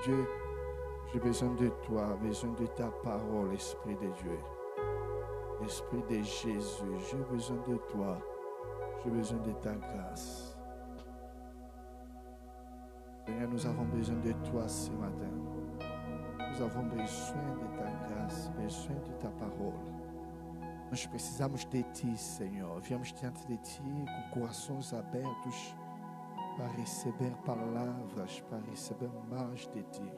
Dieu, j'ai besoin de toi, besoin de ta parole, Esprit de Dieu. Esprit de Jésus, j'ai besoin de toi. J'ai besoin de ta grâce. Seigneur, nous avons besoin de toi ce matin. Nous avons besoin de ta grâce, besoin de ta parole. Nós precisamos de ti, Senhor. Viemos diante de ti com corações abertos para receber palavras, para receber mais de ti.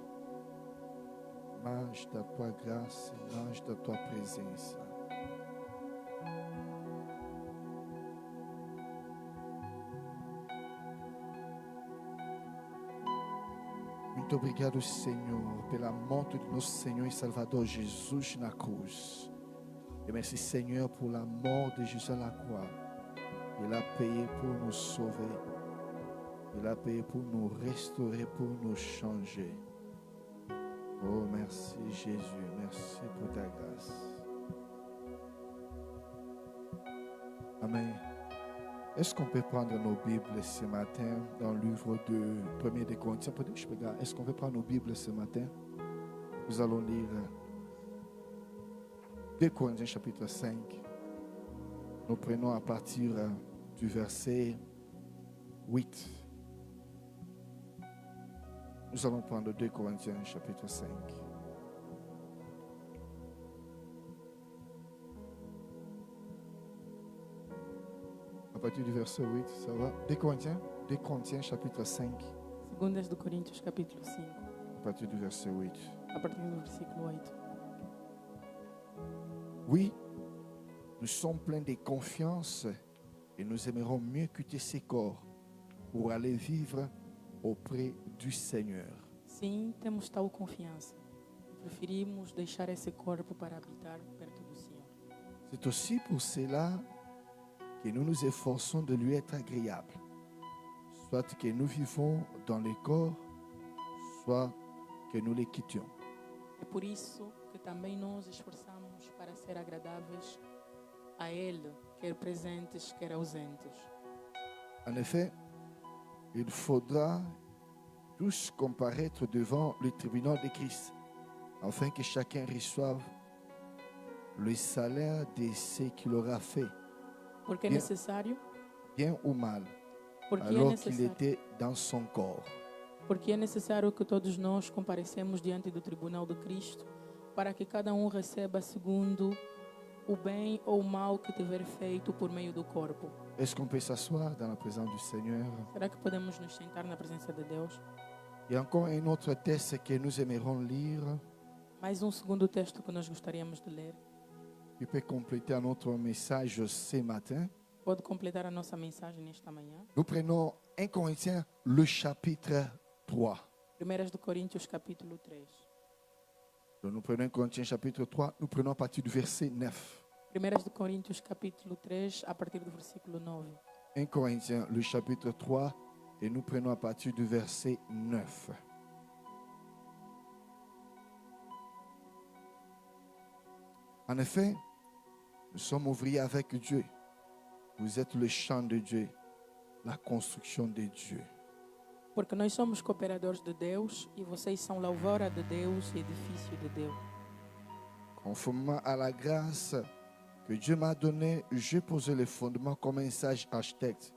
Mais da tua graça, mais da tua presença. Muito obrigado, Senhor, pela morte do nosso Senhor e Salvador Jesus na cruz. Et merci, Seigneur, pour la mort de Jésus à la croix. Il a payé pour nous sauver. Il a payé pour nous restaurer, pour nous changer. Oh, merci, Jésus. Merci pour ta grâce. Amen. Est-ce qu'on peut prendre nos Bibles ce matin dans le livre de 1 de Corinthiens? Est-ce qu'on peut prendre nos Bibles ce matin? Nous allons lire 2 Corinthiens chapitre 5. Nous prenons à partir du verset 8. Nous allons prendre 2 Corinthiens chapitre 5. À partir du verset 8, ça va? 2 Corinthiens chapitre 5. Segundas de Coríntios, capítulo 5, À partir du verset 8. a partir do versículo 8. Oui, nous sommes pleins de confiance et nous aimerons mieux quitter ces corps pour aller vivre auprès du Seigneur. Sim, temos tal confiança. Preferimos deixar esse corpo para habitar perto do Senhor. C'est aussi pour cela que nous nous efforçons de lui être agréable, soit que nous vivons dans le corps, soit que nous les quittions. É por isso que também nos esforçamos para ser agradáveis a Ele, quer presentes, quer ausentes. En effet, il faudra tous comparaître devant le tribunal de Christ, afin que chacun reçoive le salaire de ce qu'il aura fait, Porque é Bien. necessário, bien ou mal, porque é alors qu'il necessário, était dans son corps. porque é necessário que todos nós comparecemos diante do tribunal de Cristo, para que cada um receba segundo o bem ou o mal que tiver feito por meio do corpo. Est-ce qu'on peut s'asseoir dans la présence du Seigneur? Será que podemos nos sentar na presença de Deus? Il y a encore un autre texte que nous aimerons lire, Mais segundo texto que nós gostaríamos de ler. qui peut compléter notre message ce matin. Pode completar a nossa mensagem nesta manhã. Nous prenons 1 Corinthiens, le chapitre 3. 1 de Coríntios, capítulo 3. Donc nous prenons 1 Corinthiens chapitre 3, nous prenons à partir du verset 9. 1 de Coríntios, capítulo 3, a partir do versículo 9. 1 Corinthiens, le chapitre 3, et nous prenons à partir du verset 9. En effet, nous sommes ouvriers avec Dieu. Vous êtes le champ de Dieu, la construction de Dieu. Porque nós somos cooperadores de Deus e vocês são lavoura de Deus e edifício de Deus. Conformément à la grâce que Dieu m'a donnée, j'ai posé les fondements comme un sage architecte,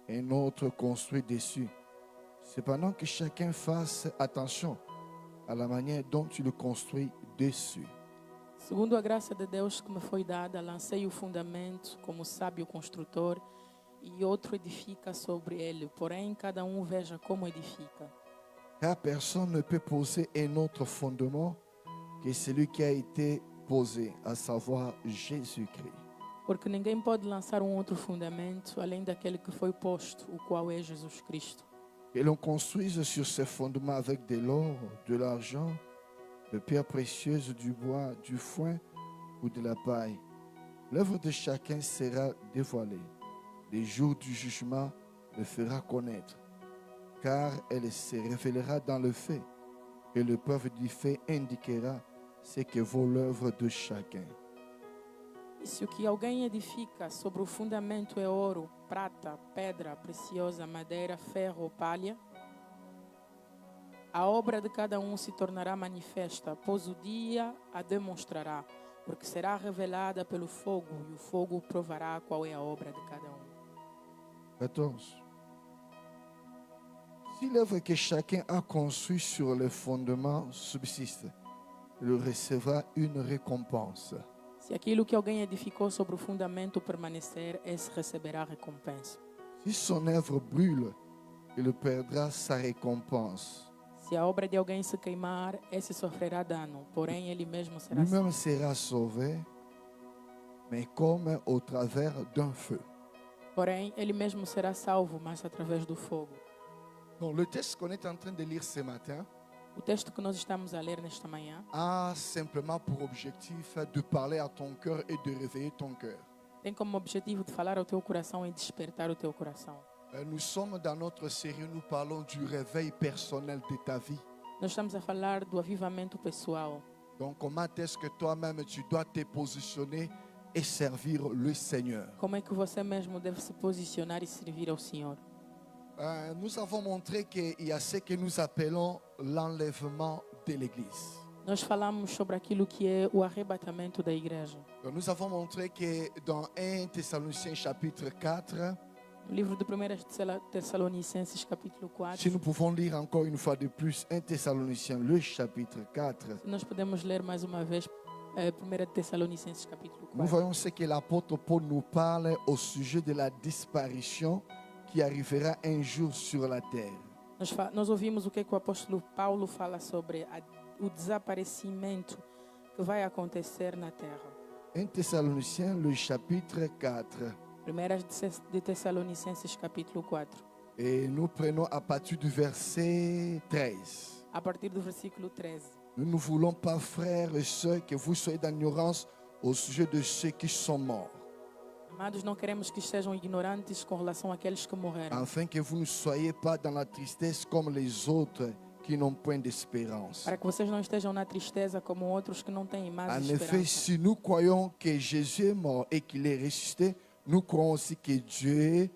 et un autre construit dessus. Cependant que chacun fasse attention à la manière dont il le construit dessus. Segundo a graça de Deus que me foi dada, lancei o fundamento como sábio construtor e outro edifica sobre ele. Porém, cada um veja como edifica. Car personne ne peut poser un autre fondement que celui qui a été posé, à savoir Jésus-Christ. Porque ninguém pode lançar outro fundamento além daquele que foi posto, o qual é Jesus Cristo. Que l'on construise sur ce fondement avec de l'or, de l'argent, de pierres précieuses, du bois, du foin ou de la paille. L'œuvre de chacun sera dévoilée. Le jour du jugement le fera connaître, car elle se révélera dans le fait, et l'épreuve du fait indiquera ce que vaut l'œuvre de chacun. E se o que alguém edifica sobre o fundamento é ouro, prata, pedra preciosa, madeira, ferro ou palha, A obra de cada um se tornará manifesta, pois o dia a demonstrará, porque será revelada pelo fogo, e o fogo provará qual é a obra de cada um. 14. Si l'œuvre que chacun a conçue sur les fondements subsiste, il recevra une récompense. Se aquilo que alguém edificou sobre o fundamento permanecer, esse receberá recompensa. Si son œuvre brûle, il perdra sa récompense. Se a obra de alguém se queimar, esse sofrerá dano, porém ele mesmo será salvo. Lui-même sera sauvé, mais comme au travers d'un feu. Porém, ele mesmo será salvo, mas através do fogo. Donc, le texte qu'on est en train de lire ce matin O texto que nós estamos a ler nesta manhã a simplement pour objectif de parler à ton cœur et de réveiller ton cœur. tem como objetivo de falar ao teu coração e despertar o teu coração. Nous sommes dans notre série, nous parlons du réveil personnel de ta vie. Nós estamos a falar do avivamento pessoal. Donc, comment est-ce que toi-même tu dois te positionner et servir le Seigneur? Como é que você mesmo deve se posicionar e servir ao Senhor? Nous avons montré qu'il y a ce que nous appelons l'enlèvement de l'Église. Nós falamos sobre aquilo que é o arrebatamento da igreja. Donc, nous avons montré que dans 1 Thessaloniciens chapitre 4, No livro de 1 Tessalonicenses, capítulo 4, si nous pouvons lire encore une fois de plus 1 Thessaloniciens le chapitre 4, nós podemos ler mais uma vez 1 Tessalonicenses, capítulo nous 4. voyons ce que l'apôtre Paul nous parle au sujet de la disparition qui arrivera un jour sur la terre. Nós ouvimos o que o apóstolo Paulo fala sobre o desaparecimento que vai acontecer na terra. 1 Thessaloniciens le chapitre 4. 1 de Tessalonicenses, capítulo 4. Et nous prenons à partir du verset 13. A partir do versículo 13. Nous ne voulons pas, frères et sœurs, que vous soyez dans l'ignorance au sujet de ceux qui sont morts, Amados, não queremos que sejam ignorantes com relação àqueles que morreram, afin que vous ne soyez pas dans la tristesse comme les autres qui n'ont point d'espérance. para que vocês não estejam na tristeza como outros que não têm mais En effet, esperança. si nous croyons que Jésus est mort et qu'il est ressuscité, nous croyons aussi que Dieu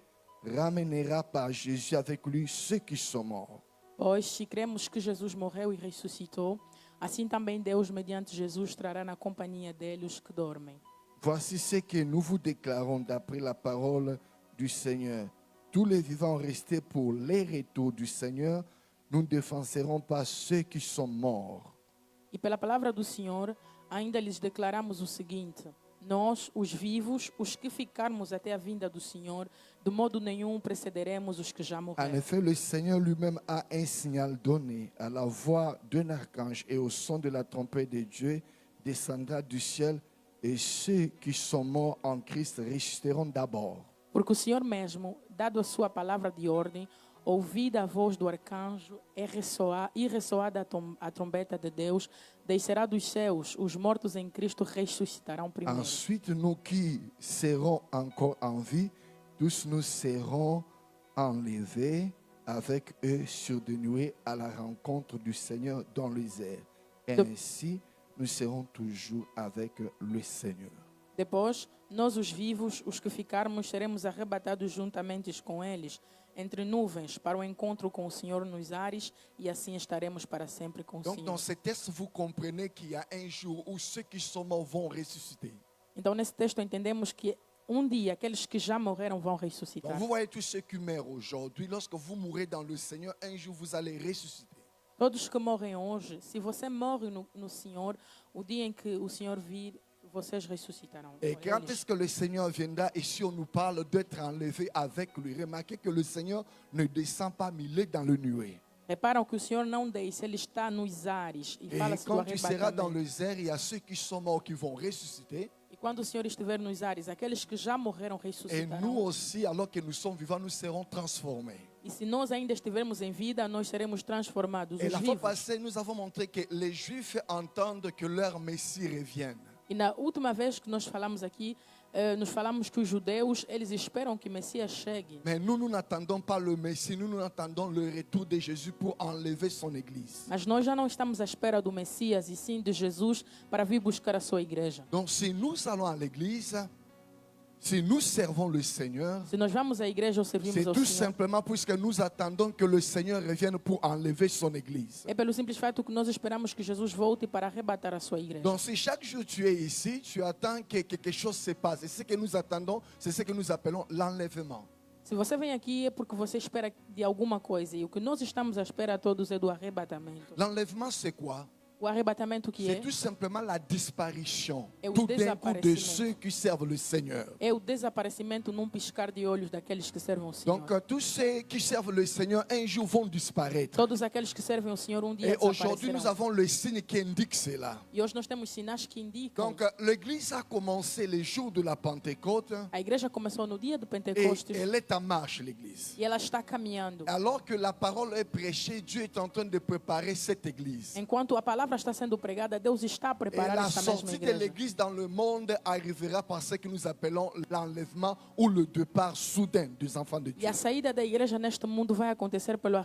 ramènera par Jésus avec lui ceux qui sont morts. Pois, se cremos que Jesus morreu e ressuscitou, assim também Deus, mediante Jesus, trará na companhia dele os que dormem. Voici ce que nous vous déclarons d'après la parole du Seigneur. Tous les vivants restés pour les retours du Seigneur, nous ne défenserons pas ceux qui sont morts. E pela palavra do Senhor, ainda lhes declaramos o seguinte: nós, os vivos, os que ficarmos até a vinda do Senhor, de modo nenhum precederemos os que já En morreram. effet, le Seigneur lui-même a un signal donné. À la voix d'un archange et au son de la trompette de Dieu, descendra du ciel, et ceux qui sont morts en Christ ressusciteront d'abord. Porque o Senhor mesmo, dado a sua palavra de ordem, ouvida a voz do arcanjo e ressoada a trombeta de Deus, descerá dos céus, os mortos em Cristo ressuscitarão primeiro. Ensuite, nous qui serons encore en vie, tous nous serons enlevés avec eux sur des nuées à la rencontre du Seigneur dans les airs. Et ainsi, nous serons toujours avec le Seigneur. Depois, nós os vivos, os que ficarmos, seremos arrebatados juntamente com eles, entre nuvens, para o encontro com o Senhor nos ares, e assim estaremos para sempre com o Donc, Senhor. dans ce texte, vous comprenez qu'il y a un jour où ceux qui sont morts vont ressusciter. Então, nesse texto, entendemos que um dia aqueles que já morreram vão Donc, ressuscitar. vous voyez tous ceux qui meurent aujourd'hui, lorsque vous mourrez dans le Seigneur, un jour vous allez ressusciter. Todos que morrem hoje, se você morre no Senhor, o dia em que o Senhor vir, vocês ressuscitarão. Et quand est-ce que le Seigneur viendra et si on nous parle d'être enlevé avec lui, remarquez que le Seigneur ne descend pas, mais il est dans le nuée. Reparam que o Senhor não desce, Ele está nos ares. E Et fala-se do quand tu seras dans arrebatamento. les airs, il y a ceux qui sont morts qui vont ressusciter. E quando o Senhor estiver nos ares, aqueles que já morreram Et nous ressuscitarão. aussi, alors que nous sommes vivants, nous serons transformés. E se nós ainda estivermos em vida, nós seremos transformados, Et os la fois vivos. passée, nous avons montré que les Juifs entendent que leur Messie revienne. E na última vez que nós falamos aqui, nós falamos que os judeus, eles esperam que Messias chegue. Mais nous n'attendons pas le Messie, nous attendons le retour de Jésus pour enlever son Église. Mas nós já não estamos à espera do Messias, e sim de Jesus, para vir buscar a sua igreja. Donc si nous allons à l'Église, Si nous servons le Seigneur, Se nós vamos à igreja ou servimos c'est ao tout Senhor, simplement puisque nous attendons que le Seigneur revienne pour enlever son église. é pelo simples fato que nós esperamos que Jesus volte para arrebatar a sua igreja. Donc si chaque jour tu es ici, tu attends que quelque chose se passe. Et ce que nous attendons, c'est ce que nous appelons l'enlèvement. Se você vem aqui é porque você espera de alguma coisa. E o que nós estamos à espera todos é do arrebatamento. L'enlèvement, c'est quoi? O arrebatamento que C'est é? tout simplement la disparition Et au tout d'un coup de désaparecement. ceux qui servent le Seigneur. É o desaparecimento num piscar de olhos daqueles que servem ao Senhor. Donc tous ceux qui servent le Seigneur un jour vont disparaître. Todos aqueles que servem ao Senhor dia Et aujourd'hui nous desaparecerão. avons le signe qui indique cela. E hoje nós temos sinais que indicam. Donc l'église a commencé les jours de la Pentecôte A igreja começou no dia de et Pentecostes elle est en marche, l'église. e ela está caminhando. Alors que la parole est prêchée, Dieu est en train de préparer cette église. Enquanto a palavra está sendo pregada, Deus está a Et preparar la esta mesma sortie de igreja. l'église dans le monde arrivera par ce que nous appelons l'enlèvement ou le départ soudain des enfants de E Dieu. a saída da igreja neste mundo vai acontecer pelo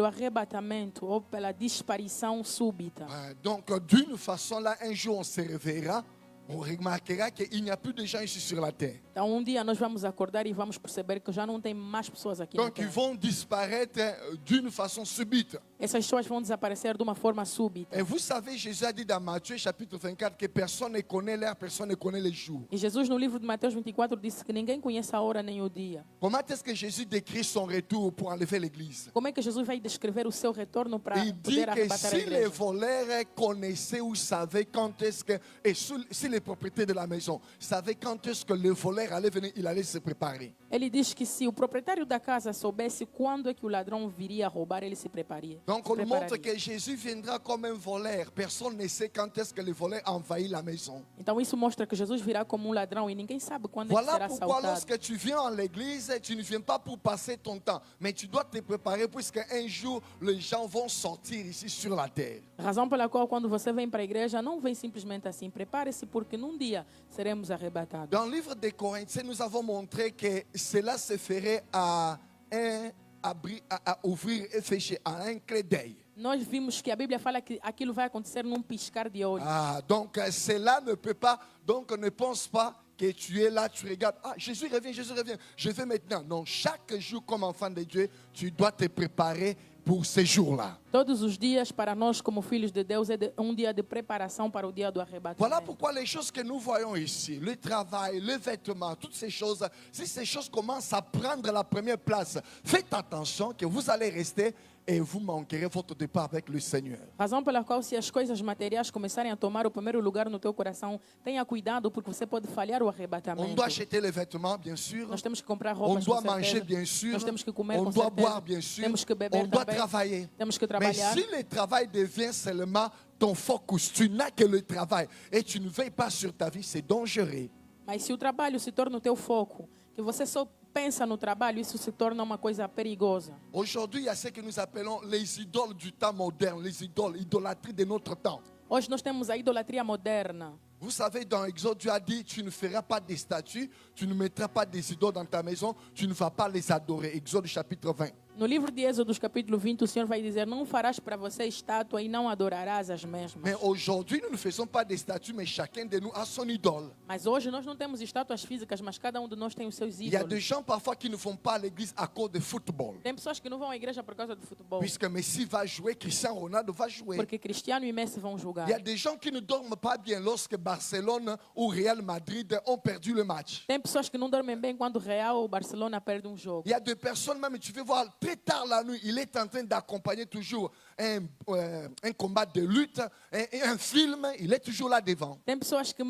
arrebatamento ou pela disparição súbita. Donc d'une façon là, un jour on se réveillera, on remarquera qu'il n'y a plus de gens ici sur la terre. Então dia nós vamos acordar e vamos perceber que já não tem mais pessoas aqui na Donc ils terra. vont disparaître d'une façon subite. Essas pessoas vão desaparecer de uma forma súbita. Et vous savez, Jésus a dit dans Matthieu chapitre 24 que personne ne connaît l'heure, personne ne connaît les jours. E Jesus no livro de Mateus 24 disse que ninguém conhece a hora nem o dia. Comment est-ce que Jésus décrit son retour pour enlever l'église? Como é que Jesus vai descrever o seu retorno para Il dit poder que arrebatar a si les igreja? voleurs connaissaient ou savaient quand est-ce que, et si les propriétaires de la maison savaient quand est-ce que le voleur allait venir, il allait se préparer. Ele diz que se o proprietário da casa soubesse quando é que o ladrão viria a roubar, ele se prepararia. Donc Se on nous montre prepararia. que Jésus viendra comme un voleur. Personne ne sait quand est-ce que le voleur envahit la maison. Então isso mostra que Jesus virá como um ladrão e ninguém sabe quando é que Voilà será pourquoi assaltado. lorsque tu viens en l'église, tu ne viens pas pour passer ton temps, mais tu dois te préparer puisque un jour les gens vont sortir ici sur la terre. Razão pela qual quando você vem para a igreja, não vem simplesmente assim. Prepare-se porque num dia seremos arrebatados. Dans le livre des Corinthiens, nous avons montré que cela se ferait à ouvrir et fêcher, à un clé d'œil. Nós vimos que a Bíblia fala que aquilo vai acontecer num piscar de olhos. Donc cela ne peut pas, donc ne pense pas que tu es là, tu regardes, Jésus revient, je vais maintenant. Non, chaque jour comme enfant de Dieu, tu dois te préparer pour ces jours-là. Todos os dias para nós como filhos de Deus é um dia de preparação para o dia do arrebatamento. Voilà pourquoi les choses que nous voyons ici, le travail, les vêtements, toutes ces choses, si ces choses commencent à prendre la première place, faites attention que vous allez rester et vous manquerez votre départ avec le Seigneur. Razão pela qual se as coisas materiais começarem a tomar o primeiro lugar no teu coração, tenha cuidado porque você pode falhar o On arrebatamento. doit acheter les vêtements, bien sûr. Nós temos que comprar On roupas doit com manger, certeza. bien sûr. Nós temos que comer On com doit certeza. boire, bien sûr. Temos que beber On doit também. travailler. Temos que Mais trabalhar. si le travail devient seulement ton focus, tu n'as que le travail et tu ne veilles pas sur ta vie, c'est dangereux. Mas se o trabalho se torna o teu foco, que você só pensa no trabalho, isso se torna uma coisa perigosa. Aujourd'hui, il y a ce que nous appelons les idoles du temps moderne, les idoles, idolâtrie de notre temps. Hoje nós temos a idolatria moderna. Vous savez, dans Exode, Dieu a dit, tu ne feras pas des statues, tu ne mettras pas des idoles dans ta maison, tu ne vas pas les adorer. Exode chapitre 20. No livro de Êxodo, capítulo 20, o Senhor vai dizer: não farás para você estátua e não adorarás as mesmas. Mais aujourd'hui, nous ne faisons pas des statues, mais chacun de nous a son idole. Mas hoje nós não temos estátuas físicas, mas cada um de nós tem os seus Il y a des ídolos. gens parfois qui ne vont pas à l'église à cause de football. Tem pessoas que não vão à igreja por causa do futebol, Puisque Messi va jouer, Cristiano Ronaldo va jouer. porque Cristiano e Messi vão jogar. Il y a des gens qui ne dorment pas bien lorsque Barcelone ou Real Madrid ont perdu le match. Tem pessoas que não dormem bem quando o Real ou Barcelona perde um jogo. Il y a des personnes, même tu veux voir très tard la nuit, il est en train d'accompagner toujours un combat de lutte, un film, il est toujours là devant. Tem pessoas que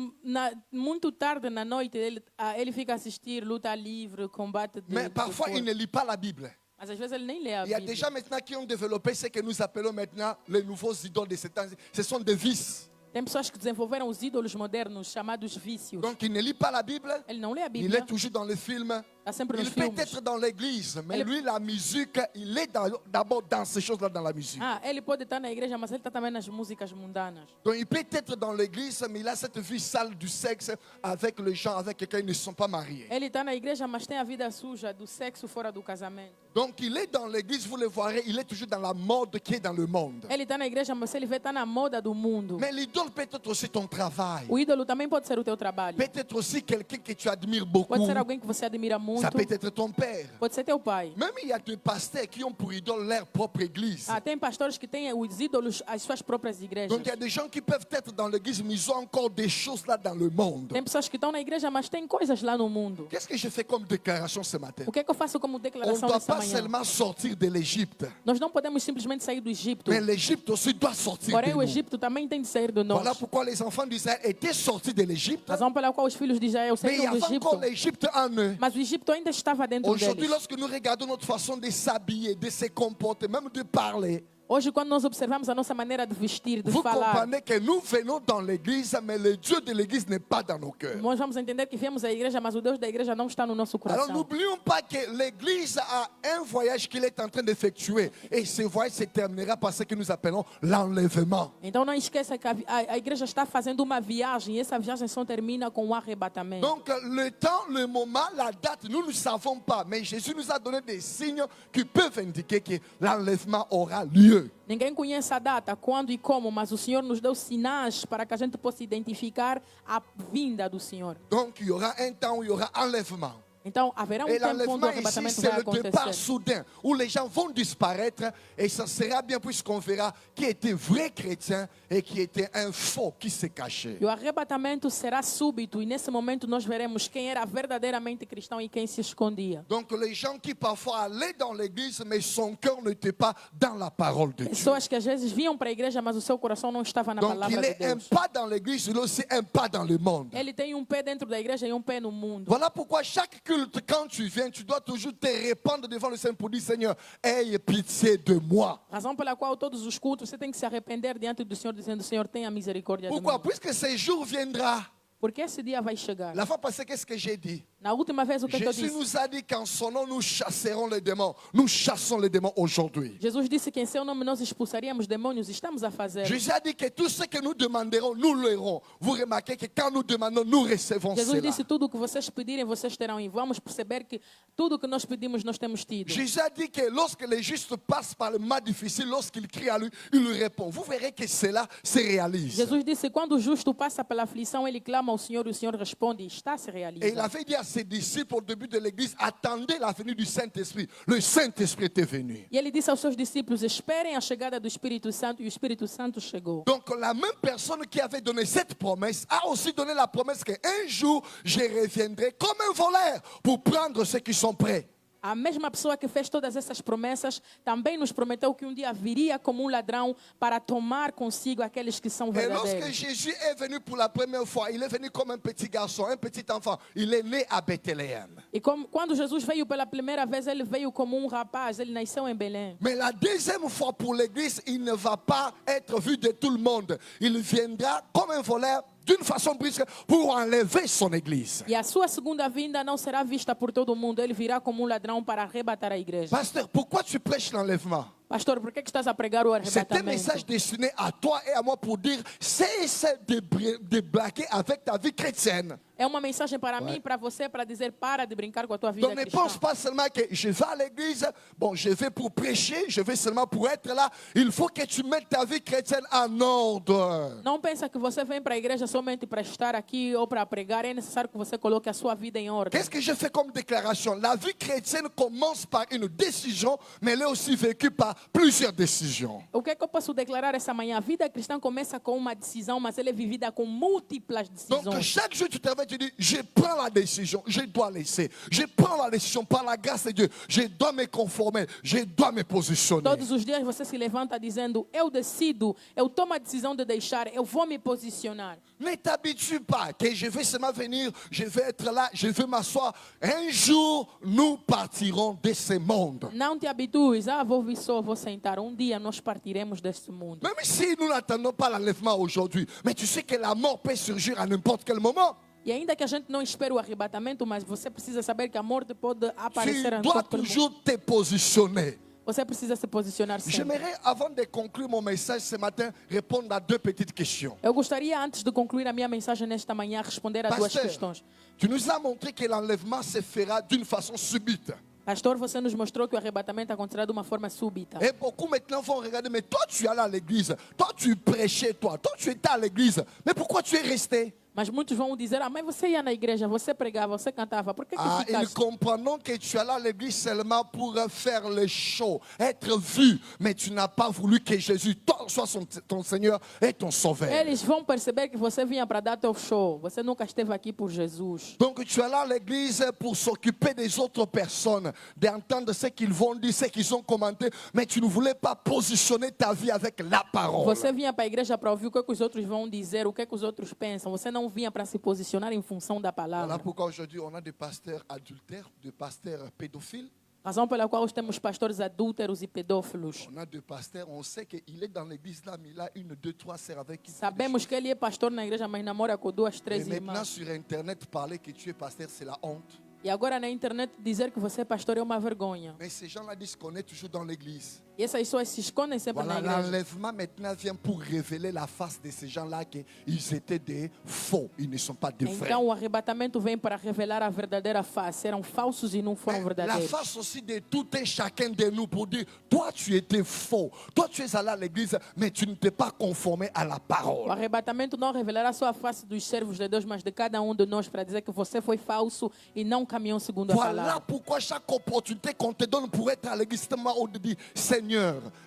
muito tarde na noite ele fica a assistir luta livre, combate de Mais parfois, il corpo. ne lit pas la Bible. Mas às vezes ele nem lê a Il y a des Bíblia. gens maintenant qui ont développé ce que nous appelons maintenant les nouveaux idoles de ces temps. Ce sont des vices. Tem pessoas que desenvolveram os ídolos modernos chamados vícios. Donc, il ne lit pas la Bible, Ele não lê a il Bíblia, est toujours dans le film, Está sempre nos Il peut filmes. être dans l'église, mais Ele- lui, la musique, il est d'abord dans ces choses-là, dans la musique. Ele pode estar na igreja, mas ele está também nas músicas mundanas. Donc il peut être dans l'église, mais il a cette vie sale du sexe avec les gens avec lesquels ils ne sont pas mariés. Ele está na igreja, mas tem a vida suja do sexo fora do casamento. Donc il est dans l'église, vous le verrez, il est toujours dans la mode qui est dans le monde. Ele está na igreja, mas ele vê estar na moda do mundo. Mais l'idole peut être aussi ton travail. O ídolo também pode ser o teu trabalho. Peut-être aussi quelqu'un que tu admires beaucoup. Pode ser alguém que você admira muito. Ça peut être ton père. Pode ser teu pai. Même il y a des pasteurs qui ont pour idole leur propre église. Tem pastores que têm os ídolos, as suas próprias igrejas. Donc il y a des gens qui peuvent être dans l'église, mais ils ont encore des choses là dans le monde. Tem pessoas que estão na igreja, mas tem coisas lá no mundo. Qu'est-ce que je fais comme déclaration ce matin? O que é que eu faço como On ne declaração doit nessa pas manhã? seulement sortir de l'Égypte, Nós não podemos simplesmente sair do Egito. mais l'Égypte aussi doit sortir de Porém, o nous. Egito também tem de sair de nós. Voilà pourquoi les enfants d'Israël étaient sortis de l'Égypte, Razão pela qual os filhos de Israel mais il y saíram do avait Egito. encore l'Égypte en eux. Mas o Egito ainda estava dentro Aujourd'hui, deles. lorsque nous regardons notre façon de s'habiller, de se comporter, même de parler, Hoje, quando nós observamos a nossa maneira de vestir, de vous falar, comprenez que nous venons dans l'église, mais le Dieu de l'église n'est pas dans nos cœurs. nós vamos entender que viemos à igreja, mas o Deus da igreja não está no nosso Alors coração. n'oublions pas que l'église a un voyage qu'il est en train d'effectuer. Et ce voyage se terminera par ce que nous appelons l'enlèvement. Então não esqueça que a igreja está fazendo uma viagem e essa viagem só termina com o arrebatamento. Donc le temps, le moment, la date, nous ne savons pas. Mais Jésus nous a donné des signes qui peuvent indiquer que l'enlèvement aura lieu. Ninguém conhece a data, quando e como, mas o Senhor nos deu sinais para que a gente possa identificar a vinda do Senhor. Donc il y aura un temps où il y aura enlèvement. Então haverá Et tempo onde o l'enlèvement ici, arrebatamento c'est vai le départ acontecer. soudain où les gens vont disparaître et ça sera bien puisqu'on verra qui était vrai chrétien et qui était un faux qui se cachait. E o arrebatamento será súbito e nesse momento nós veremos quem era verdadeiramente cristão e quem se escondia. Donc les gens qui parfois allaient dans l'église mais son cœur n'était pas dans la parole de Dieu. Pessoas que às vezes vinham para a igreja, mas o seu coração não estava na Donc palavra il de est un Deus. pas dans l'église, il est aussi un pas dans le monde. Ele tem um pé dentro da igreja e um pé no mundo. Voilà pourquoi chaque culte, quand tu viens, tu dois toujours te répandre devant le Seigneur pour dire, Seigneur, aie pitié de moi. Razão pela qual todos os cultos você tem que se arrepender diante do Senhor, dizendo: Senhor, tenha misericórdia de Pourquoi? mim. Puisque ce jour viendra. Porque esse dia vai chegar. La fois passée, qu'est-ce que j'ai dit? Na última vez, o que eu Jésus disse? nous a dit qu'en son nom, nous chasserons les démons. Nous chassons les démons aujourd'hui. Jesus disse que em seu nome nós expulsaríamos demônios. Estamos a fazer. Jésus a dit que tout ce que nous demanderons, nous l'aurons. Vous remarquez que quand nous demandons, nous recevons Jesus cela. disse: tudo o que vocês pedirem, vocês terão. E vamos perceber que tudo o que nós pedimos, nós temos tido. Jésus a dit que lorsque les justes passent par le mal difficile, lorsqu'ils crient à lui, il lui répond. Vous verrez que cela se réalise. Jesus disse: quando o justo passa pela aflição, ele clama ao Senhor e o Senhor responde e está se Et il realizando. avait dit à ses disciples au début de l'église, attendez la venue du Saint-Esprit. Le Saint-Esprit était venu. E ele disse aos seus discípulos: esperem a chegada do Espírito Santo. E o Espírito Santo chegou. Donc la même personne qui avait donné cette promesse a aussi donné la promesse qu'un jour je reviendrai comme un voleur pour prendre ceux qui sont prêts. A mesma pessoa que fez todas essas promessas também nos prometeu que um dia viria como um ladrão para tomar consigo aqueles que são Et lorsque verdadeiros. Jésus est venu pour la première fois, il est venu comme un petit garçon, un petit enfant. Il est né à Bethléem. E quando Jesus veio pela primeira vez, ele veio como um rapaz. Ele nasceu em Belém. Mais la deuxième fois pour l'église, il ne va pas être vu de tout le monde. Il viendra comme un voleur d'une façon brusque pour enlever son église. E a sua segunda vinda não será vista por todo mundo. Ele virá como um ladrão para arrebatar a igreja. Pasteur, pourquoi tu prêches l'enlèvement? Pastor, por que estás a pregar o C'est un message arrebatamento? destiné à toi et à moi pour dire cesse de blaguer avec ta vie chrétienne. É uma mensagem para mim e para você para dizer: para de brincar com a tua vida Donc ne cristã. pense pas seulement que je vais à l'église, bon, je vais pour prêcher, je vais seulement pour être là. Il faut que tu mettes ta vie chrétienne en ordre. Não pensa que você vem para a igreja somente para estar aqui ou para pregar. É necessário que você coloque a sua vida em ordem. Qu'est-ce que je fais comme déclaration? La vie chrétienne commence par une décision, mais elle est aussi vécue par plusieurs décisions. O que é que eu posso declarar essa manhã? A vida cristã começa com uma decisão, mas ela é vivida com múltiplas Donc decisões. chaque jour tu te réveilles, tu dis, je prends la décision, je dois laisser. Je prends la décision par la grâce de Dieu. Je dois me conformer, je dois me positionner. Todos os dias você se levanta dizendo: eu decido, eu tomo a decisão de deixar, eu vou me posicionar. Ne t'habitue pas que je vais seulement venir, je vais être là, je vais m'asseoir. Un jour, nous partirons de ce monde. Não te habitues, vou vir só, vou sentar. Um dia nós partiremos deste mundo. Même si nous n'attendons pas l'enlèvement aujourd'hui, mais tu sais que la mort peut surgir à n'importe quel moment. E ainda que a gente não espere o arrebatamento, mas você precisa saber que a morte pode aparecer Tu em dois qualquer momento. toujours te positionner. Você precisa se posicionar sempre. J'aimerais, avant de conclure mon message ce matin, répondre à deux petites questions. Eu gostaria, antes de concluir a minha mensagem nesta manhã, responder a duas Pasteur, questões. tu nous as montré que l'enlèvement se fera d'une façon subite. Pastor, você nos mostrou que o arrebatamento acontecerá de uma forma súbita. Et beaucoup maintenant vont regarder, mais toi tu es allé à l'église, toi tu prêchais, toi tu étais à l'église, mais pourquoi tu es resté? Mas muitos vão dizer, mas você ia na igreja, você pregava, você cantava, por que Ah, ils ficaste? comprendront que tu es allé à l'église seulement pour faire le show, être vu, mais tu n'as pas voulu que Jésus, toi, soit ton Seigneur et ton Sauveur. Eles vão perceber que você vinha para dar teu show. Você nunca esteve aqui por Jesus. Donc tu es allé à l'église pour s'occuper des autres personnes, d'entendre ce qu'ils vont dire, ce qu'ils ont commenté, mais tu ne voulais pas positionner ta vie avec la parole. Você vinha para a igreja para ouvir o que os outros vão dizer, o que os outros pensam. Você não vinha para se posicionar em função da Voilà palavra. pourquoi aujourd'hui on a des pasteurs adultères, des pasteurs pédophiles. Razão pela qual temos pastores adúlteros e pedófilos. On a deux pasteurs, on sait qu'il est dans l'église là, mais il a une, deux, trois sœurs avec qui. Sabemos que ele é pastor na igreja, mas namora com duas, Et três maintenant irmãs. sur internet, parler que tu es pasteur, c'est la honte. E agora na internet dizer que você é pastor é uma vergonha. Mais ces gens-là disent qu'on est toujours dans l'église. E essas pessoas se escondem sempre Voilà, na igreja. l'enlèvement maintenant vient pour révéler la face de ces gens-là qu'ils étaient des faux, ils ne sont pas des vrais. Então o arrebatamento vem para revelar a verdadeira face. Eram falsos e não foram Mais la verdadeiros. face aussi de tout et chacun de nous pour dire, toi tu étais faux, toi tu es allé à l'église, mais tu ne t'es pas conformé à la O parole. arrebatamento não revelará só a face dos servos de Deus, mas de cada um de nós para dizer que você foi falso e não caminhou segundo a Voilà palavra. pourquoi chaque opportunité qu'on te donne pour être à l'église, c'est un moment où tu dis, Seigneur,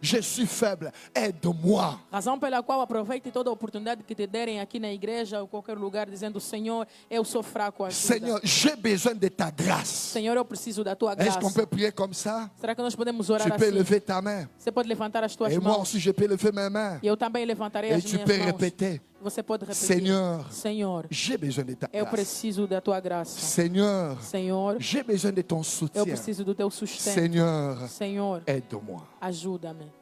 je suis faible, aide-moi. Razão pela qual aproveite toda a oportunidade que te derem aqui na igreja ou qualquer lugar, dizendo: Senhor, eu sou fraco, ajuda. Seigneur, j'ai besoin de ta grâce. Senhor, eu preciso da tua Est-ce qu'on graça. peut prier comme ça? Será que nós podemos orar Tu peux assim? lever ta main. Você pode levantar as tuas Et moi mãos. aussi, je peux lever mes mains. E eu também levantarei Et as tu minhas peux mãos. répéter, Você pode repetir: Seigneur, Senhor, j'ai besoin de ta eu grâce. preciso da tua graça. Seigneur, Senhor, j'ai besoin de ton eu soutien. preciso do teu sustento. Seigneur, Senhor, aide-moi. ajuda-me.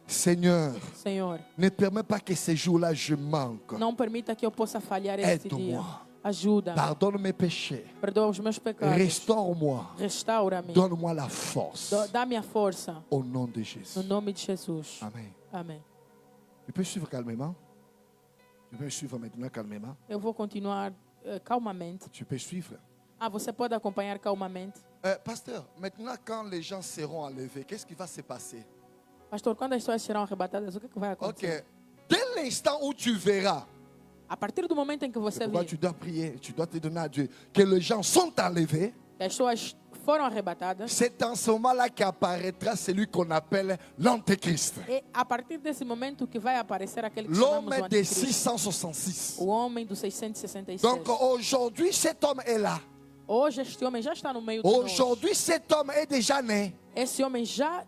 Seigneur, Senhor, ne permets pas que ces jours-là je manque. não permita que eu possa falhar este Aide-moi. dia. Ajuda-me. Pardonne mes péchés. Perdoa os meus pecados. Restaure-moi. Restaura-me. Donne-moi la force. Dá-me a força. Au nom de Jésus. No nome de Jesus. Amen. Amém. Tu peux suivre calmement? Tu peux suivre maintenant calmement? Eu vou continuar calmamente. Tu peux suivre. Ah, você pode acompanhar calmamente. Pasteur, maintenant quand les gens seront enlevés, qu'est-ce qui va se passer? Pastor, quando as pessoas serão arrebatadas, o que vai acontecer? Ok. Dès l'instant où tu verras, A partir do momento em que você pourquoi vir tu dois prier, tu dois te donner à Dieu, que les gens sont enlevés, que as pessoas foram arrebatadas, c'est en ce moment-là qu'apparaîtra celui qu'on appelle l'Antéchrist. é a partir desse momento que vai aparecer aquele que L'homme chamamos o de anticristo. 666. O homem do 666. Donc aujourd'hui, cet homme est là. Hoje este homem já está no meio de nós. Aujourd'hui, cet homme est déjà né. Esse homem já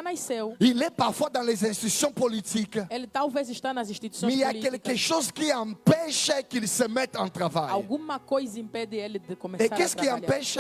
nasceu. Il est parfois dans les institutions politiques. Ele talvez está nas instituições Mais il y a políticas. quelque chose qui empêche qu'il se mette en travail. Alguma coisa impede ele de começar Et qu'est-ce a qui trabalhar. empêche?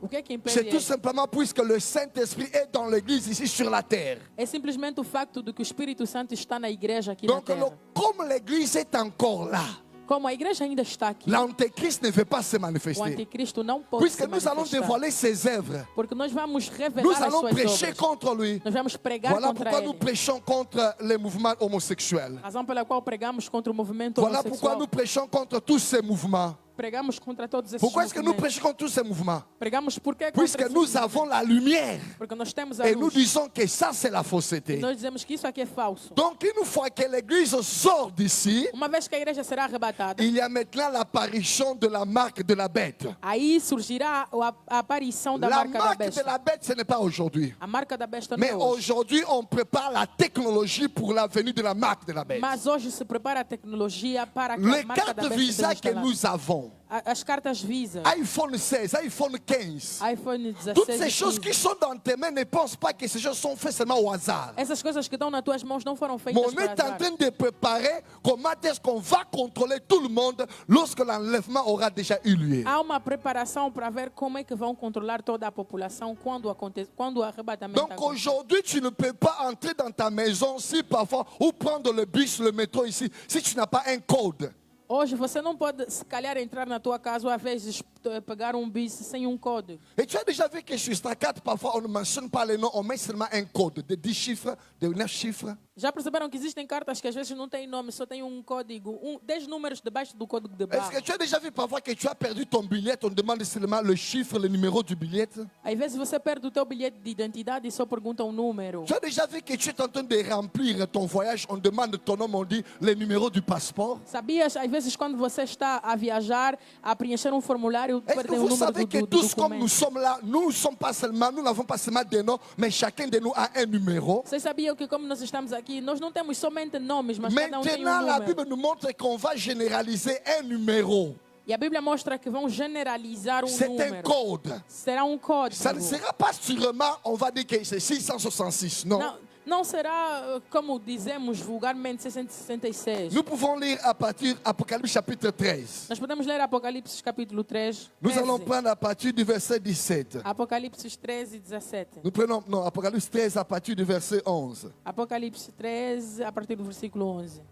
O que é que impede C'est tout ele? simplement puisque le Saint-Esprit est dans l'église ici sur la terre. É simplesmente o facto de que o Espírito Santo está na igreja aqui Donc, na terra. comme l'église est encore là, Como a igreja ainda está aqui, l'Antéchrist ne veut pas se o manifester. anticristo não pode Puisque se nous allons manifestar. dévoiler ses œuvres, Porque nós vamos nous revelar as allons suas prêcher obras. contre lui. Nós vamos pregar Voilà contra pourquoi ele. nous prêchons contre les mouvements homosexuels. Razão pela qual pregamos contra o movimento Voilà pourquoi homossexual. nous prêchons contre tous ces mouvements. Pregamos contra todos esses Pourquoi est-ce que nous movimentos. prêchons contre tous ces mouvements? Pregamos porque Puisque contra esses nous movimentos. avons la lumière. Porque nós temos a Et nous luz. disons que ça, c'est la fausseté. Nós dizemos que isso aqui é falso. Donc, une fois que l'église sort d'ici, Uma vez que a igreja será arrebatada, il y a maintenant l'apparition de la marque de la bête. aí surgirá a aparição da La marca da marque de besta. la bête, ce n'est pas aujourd'hui. A marca da besta não Mais é hoje. aujourd'hui, on prépare la technologie pour la venue de la marque de la bête. Mas hoje se prepara a tecnologia para que Les a marca da cartes besta Visa seja que instalada. nous avons, As cartas Visa, iPhone 16, iPhone 15, iPhone 16, toutes ces e choses 15. qui sont dans tes mains, ne pense pas que ces choses sont faites seulement au hasard. Essas coisas que estão nas tuas mãos não foram Mais feitas on por est en azar. train de préparer comment est-ce qu'on va contrôler tout le monde lorsque l'enlèvement aura déjà eu lieu. Há uma preparação para ver como é que vão controlar toda a população quando o arrebatamento Donc acontecer. aujourd'hui, tu ne peux pas entrer dans ta maison si parfois ou prendre le bus, le métro ici, si tu n'as pas un code. Hoje você não pode, se calhar, entrar na tua casa ou às vezes pegar um bis sem um código. Et tu as déjà vu que sur ta carte, parfois, on ne mentionne pas les noms, on met seulement un code de 10 chiffres, de 9 chiffres. Já perceberam que existem cartas que às vezes não têm nome, só tem um código, 10 números debaixo do código de Est-ce barra. que tu as déjà vu parfois que tu as perdu ton billet, on demande seulement le chiffre, le numéro du billet? Às vezes você perde o teu bilhete de identidade e só pergunta um número. Tu as déjà vu que tu es en train de remplir ton voyage, on demande ton nom, on dit le numéro du passeport? Sabias, às vezes quando você está a viajar, a preencher um formulário, Est-ce que perdem o vous número savez que do tous comme nous documento. sommes là, nous ne sommes pas seulement, nous n'avons pas seulement des noms, mais chacun de nous a un numéro. Vocês sabiam que como nós estamos aqui, nós não temos somente nomes, mas cada um tem um Maintenant, la número. Bible nous montre qu'on va généraliser un numéro. E a Bíblia mostra que vão generalizar um C'est un número. code. Será um código. Ça ne sera pas sûrement, on va dire que c'est 666. Non. Não será, como dizemos vulgarmente, 666. Nous pouvons lire à partir Apocalypse chapitre 13. Nós podemos ler Apocalipse capítulo 3. Nous 13. allons prendre à partir du verset 17. Apocalipse 13 e 17. Nous prenons, non, Apocalypse 13 à partir du verset 11. Apocalipse 13, a partir do versículo 11.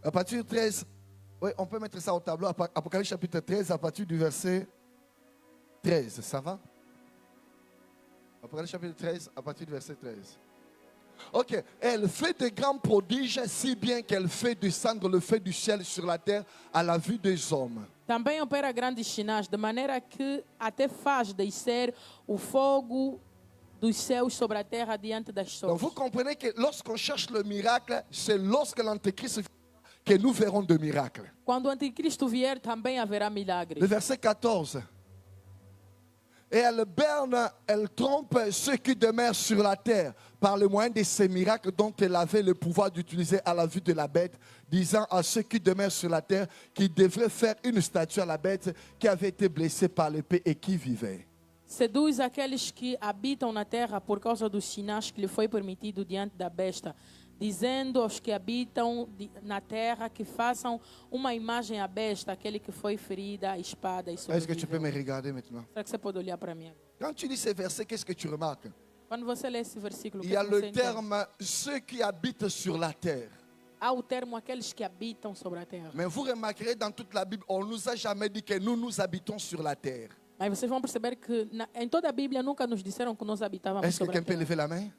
À partir du 13, oui, on peut mettre ça au tableau. Apocalypse chapitre 13 à partir du verset 13. Ça va? Apocalypse chapitre 13 à partir du verset 13. Ok. Elle fait de grands prodiges, si bien qu'elle fait descendre le feu du ciel sur la terre à la vue des hommes. Também opera grandes sinais, de maneira que até faz descer o fogo dos céus sobre a terra diante das Donc pessoas. vous comprenez que lorsqu'on cherche le miracle, c'est lorsque l'Antéchrist que nous verrons de miracles. Quando o anticristo vier, também haverá milagres. Le verset 14. Et elle berne, elle trompe ceux qui demeurent sur la terre par le moyen de ces miracles dont elle avait le pouvoir d'utiliser à la vue de la bête, disant à ceux qui demeurent sur la terre qu'ils devraient faire une statue à la bête qui avait été blessée par l'épée et qui vivait. Seduz aqueles que habitam na terra por causa dos sinais que lhe foi permitido diante da besta, dizendo aos que habitam na terra que façam uma imagem à besta, aquele que foi ferida à espada e Est-ce que tu peux me sobreviveu. regarder maintenant? Será que você pode olhar para mim? Quand tu lis ces versets, qu'est-ce que tu remarques? Quando você lê esse versículo, Il que y a você le entende? terme ceux qui habitent sur la terre. Há o termo aqueles que habitam sobre a terra. Mais vous remarquerez dans toute la Bible, on ne nous a jamais dit que nous habitons sur la terre. Mas vocês vão perceber que em toda a Bíblia nunca nos disseram que nós habitávamos Est-ce que sobre a quelqu'un peut terra. lever la main?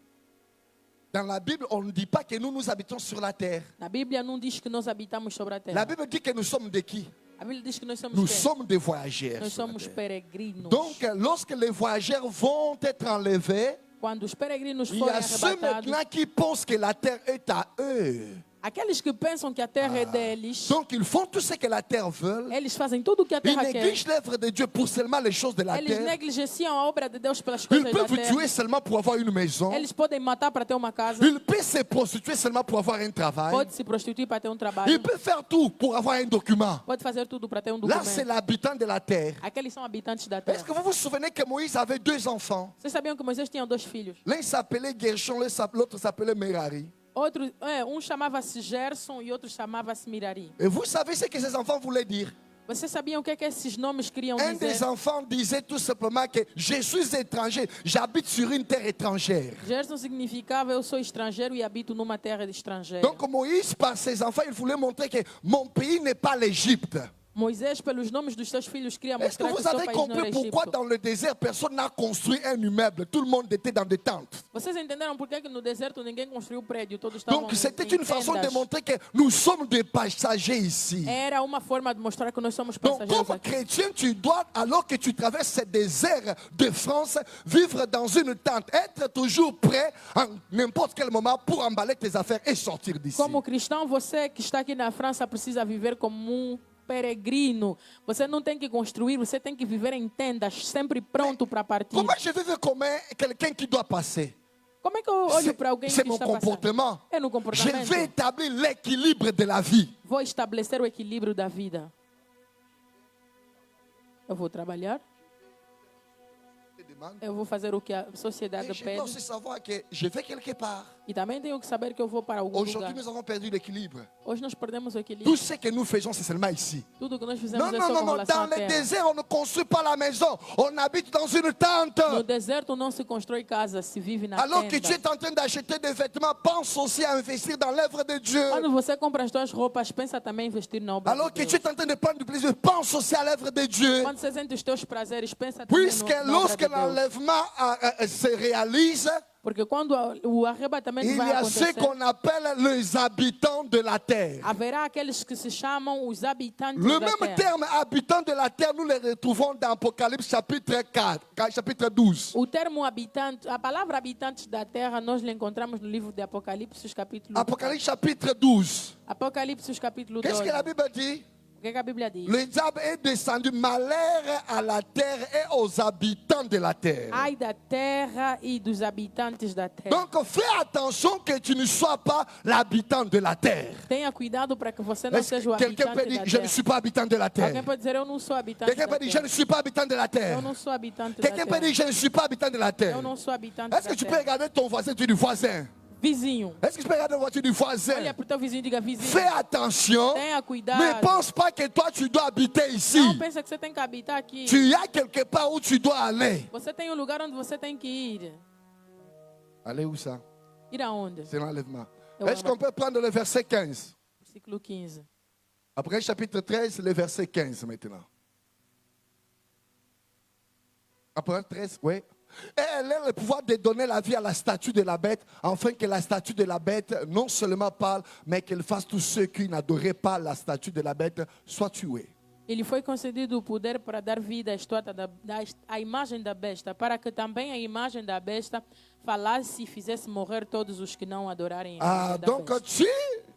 Dans la Bible, on ne dit pas que nous habitons sur la terre. Na Bíblia não diz que nós habitamos sobre a terra. La Bible dit que nous sommes de qui? A Bíblia diz que nós somos Nous quem? sommes des voyageurs. Nós sur la somos terre. peregrinos. Donc, lorsque les voyageurs vont être enlevés, Quando os peregrinos il y forem a ceux arrebatados, maintenant qui pensent que la terre est à eux. aqueles que pensam que a terra é deles, Donc, ils font tout ce que la terre veut. eles fazem tudo o que a Ils terra quer. négligent l'œuvre de Dieu pour seulement les choses de la Eles terre. negligenciam a obra de Deus pelas Ils coisas da peuvent vous terra. tuer seulement pour avoir une maison. Eles podem matar para ter uma casa, Ils peuvent se prostituer seulement pour avoir un travail. pode se prostituir para ter um trabalho, Ils peuvent faire tout pour avoir un document. pode fazer tudo para ter um Là, c'est documento. l'habitant de la terre. Aqueles são habitantes da Est-ce terra. que vous vous souvenez que Moïse avait 2 enfants? Vocês sabiam que Moisés tinha 2 filhos? L'un s'appelait Gershon, l'autre s'appelait Merari. Chamava-se Gerson e outro chamava-se Mirari. Et vous savez ce que ces enfants voulaient dire? Vocês sabiam o que esses nomes queriam Un des dizer? enfants disait tout simplement que je suis étranger, j'habite sur une terre étrangère. Gerson significava eu sou estrangeiro e habito numa terra estrangeira. Donc Moïse, par ses enfants, il voulait montrer que mon pays n'est pas l'Égypte. Moisés, pelos nomes dos seus filhos, queria Est-ce que mostrar que vous seu avez país não era compris pourquoi Egito. dans le désert, personne n'a construit un immeuble? Tout le monde était dans des tentes. Vocês entenderam por que no deserto ninguém construiu prédio? Todos estavam Donc c'était em une façon de tendas. montrer que nous sommes des passagers ici. Era uma forma de mostrar que nós somos Donc passageiros comme aqui. chrétien, tu dois, alors que tu traverses ce désert de France, vivre dans une tente, être toujours prêt à n'importe quel moment pour emballer tes affaires et sortir d'ici. Como cristão, você que está aqui na França precisa viver como peregrino. Você não tem que construir, você tem que viver em tendas, sempre pronto para partir. Comment je vais vivre comme quelqu'un qui doit passer? Como é que eu olho para alguém C'est que mon está passando? comportement. É no Je comportamento. vais établir l'équilibre de la vie. Vou estabelecer o equilíbrio da vida. Eu vou trabalhar, De demande. Eu vou fazer o que a sociedade Et je dois pede. aussi savoir que je vais quelque part. E também tenho que saber que eu vou para algum Aujourd'hui, lugar. nous avons perdu l'équilibre. Hoje nós perdemos o equilíbrio. Tout ce que nous faisons, c'est seulement ici. Tudo que nós fizemos Non, é non, só non, com non. relação Dans à le terra. désert, on ne construit pas la maison. On habite dans une tente. No deserto não se constrói casa, se vive na Alors que tu tenda. es en train d'acheter des vêtements, pense aussi à investir dans l'œuvre de Dieu. Quando você compra as suas roupas, pensa também em investir na obra Alors de que Deus. tu es en train de prendre du plaisir, pense aussi à l'œuvre de Dieu. Quando você sente os teus prazeres, pensa também Puisque na obra lorsque de Deus. l'enlèvement se réalise, Porque quando o arrebatamento il y vai a ceux acontecer, qu'on appelle les habitants de la terre. haverá aqueles que se chamam os habitantes Le da même terra. terme habitants de la terre, nous les retrouvons dans Apocalypse chapitre 4, chapitre 12. O termo habitante, a palavra habitantes da terra, nós la encontramos no livro de Apocalipse, capítulo Apocalypse chapitre 12. Apocalipse, capítulo 12. Qu'est-ce que la Bible dit? O que a Bíblia diz? Le diable est descendu, malheur à la terre et aux habitants de la terre. Ai da terra e dos habitantes da terra. Donc fais attention que tu ne sois pas l'habitant de la terre. Tenha cuidado para que você não Est-ce seja o que quelqu'un habitante peut dire, da je ne terra. suis pas habitant de la Alguém terre? pode dizer, eu não sou habitante Quelqu'un da peut dire, je ne terra. suis pas habitant de la Eu terre. não sou habitante da Quelqu'un peut terra. dire, je ne suis pas habitant de la terre. Eu não sou habitante Est-ce da que tu peux terra. regarder ton voisin, tu dis voisin? Vizinho. Est-ce que tu peux regarder la voiture du voisin? Olha para o teu vizinho e diga, vizinho, Fais attention. tenha cuidado. Ne pense pas que toi tu dois habiter ici. Não pensa que você tem que habitar aqui. Tu as quelque part où tu dois aller. Você tem um lugar onde você tem que ir. Allez où ça? Ir aonde? C'est l'enlèvement. Et Est-ce voilà. qu'on peut prendre le verset 15? Versículo 15. Après chapitre 13, le verset 15 maintenant. Après 13, oui. Et elle a le pouvoir de donner la vie à la statue de la bête, afin que la statue de la bête non seulement parle, mais qu'elle fasse tous ceux qui n'adoraient pas la statue de la bête soient tués. Ele foi concedido o poder para dar vida à estátua à imagem da besta, para que também a imagem da besta falasse e fizesse morrer todos os que não adorarem a Ah, imagem da donc besta.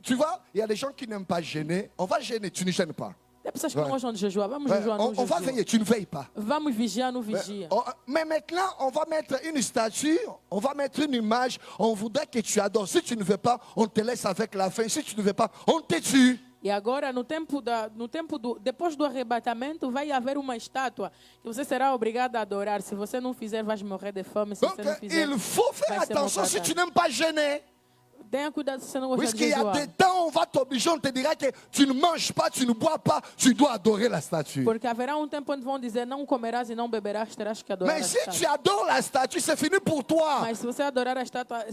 tu vois, il y a des gens qui n'aiment pas gêner. On va gêner, tu ne gênes pas. Tem pessoas que não Ouais. gostam de jejuar. Vamos Ouais, jejuar, não on va jejua. veiller, tu ne veilles pas. Vamos vigiar, não vigia. Mais maintenant, on va mettre une statue, on va mettre une image, on voudrait que tu adores. Si tu ne veux pas, on te laisse avec la faim. Si tu ne veux pas, on te tue. E agora, depois do arrebatamento, vai haver uma estátua que você será obrigado a adorar. Se você não fizer, vai morrer de fome. Se Donc, você não fizer, il faut faire vai ser attention si tu maltratado. n'aimes pas gêner. Tenha cuidado se você não gosta de Puisqu'il y a jejuar. des temps, on va t'obliger, on te dira que tu ne manges pas, tu ne bois pas, tu dois adorer la statue. Porque haverá um tempo onde vão dizer, não comerás e não beberás, terás que adorar Mais a si tu estátua. adores la statue, c'est fini pour toi. Mas se você adorar a estátua,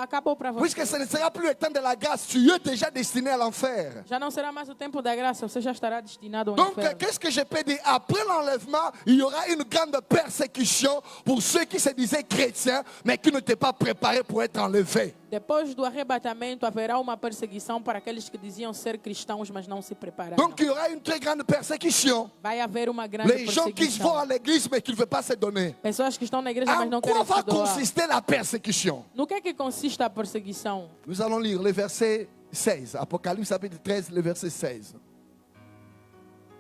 acabou para você. Puisque ce ne sera plus le temps de la grâce, tu es déjà destiné à l'enfer. Já não será mais o tempo da graça, você já estará destinado ao Donc, inferno. qu'est-ce que je peux dire? Après l'enlèvement, il y aura une grande persécution pour ceux qui se disaient chrétiens, mais qui n'étaient pas préparés pour être enlevés. Depois do arrebatamento, haverá uma perseguição para aqueles que diziam ser cristãos, mas não se prepararam. Donc, il y aura une très grande persécution. Vai haver uma grande Les gens qui vont à perseguição. l'église, mais qui ne veulent pas se donner. Pessoas que estão na igreja, mas En não quoi querem va se doar. consister la persécution? No que é que consiste a perseguição? Nous allons lire le verset 16. Apocalypse chapitre 13, le verset 16.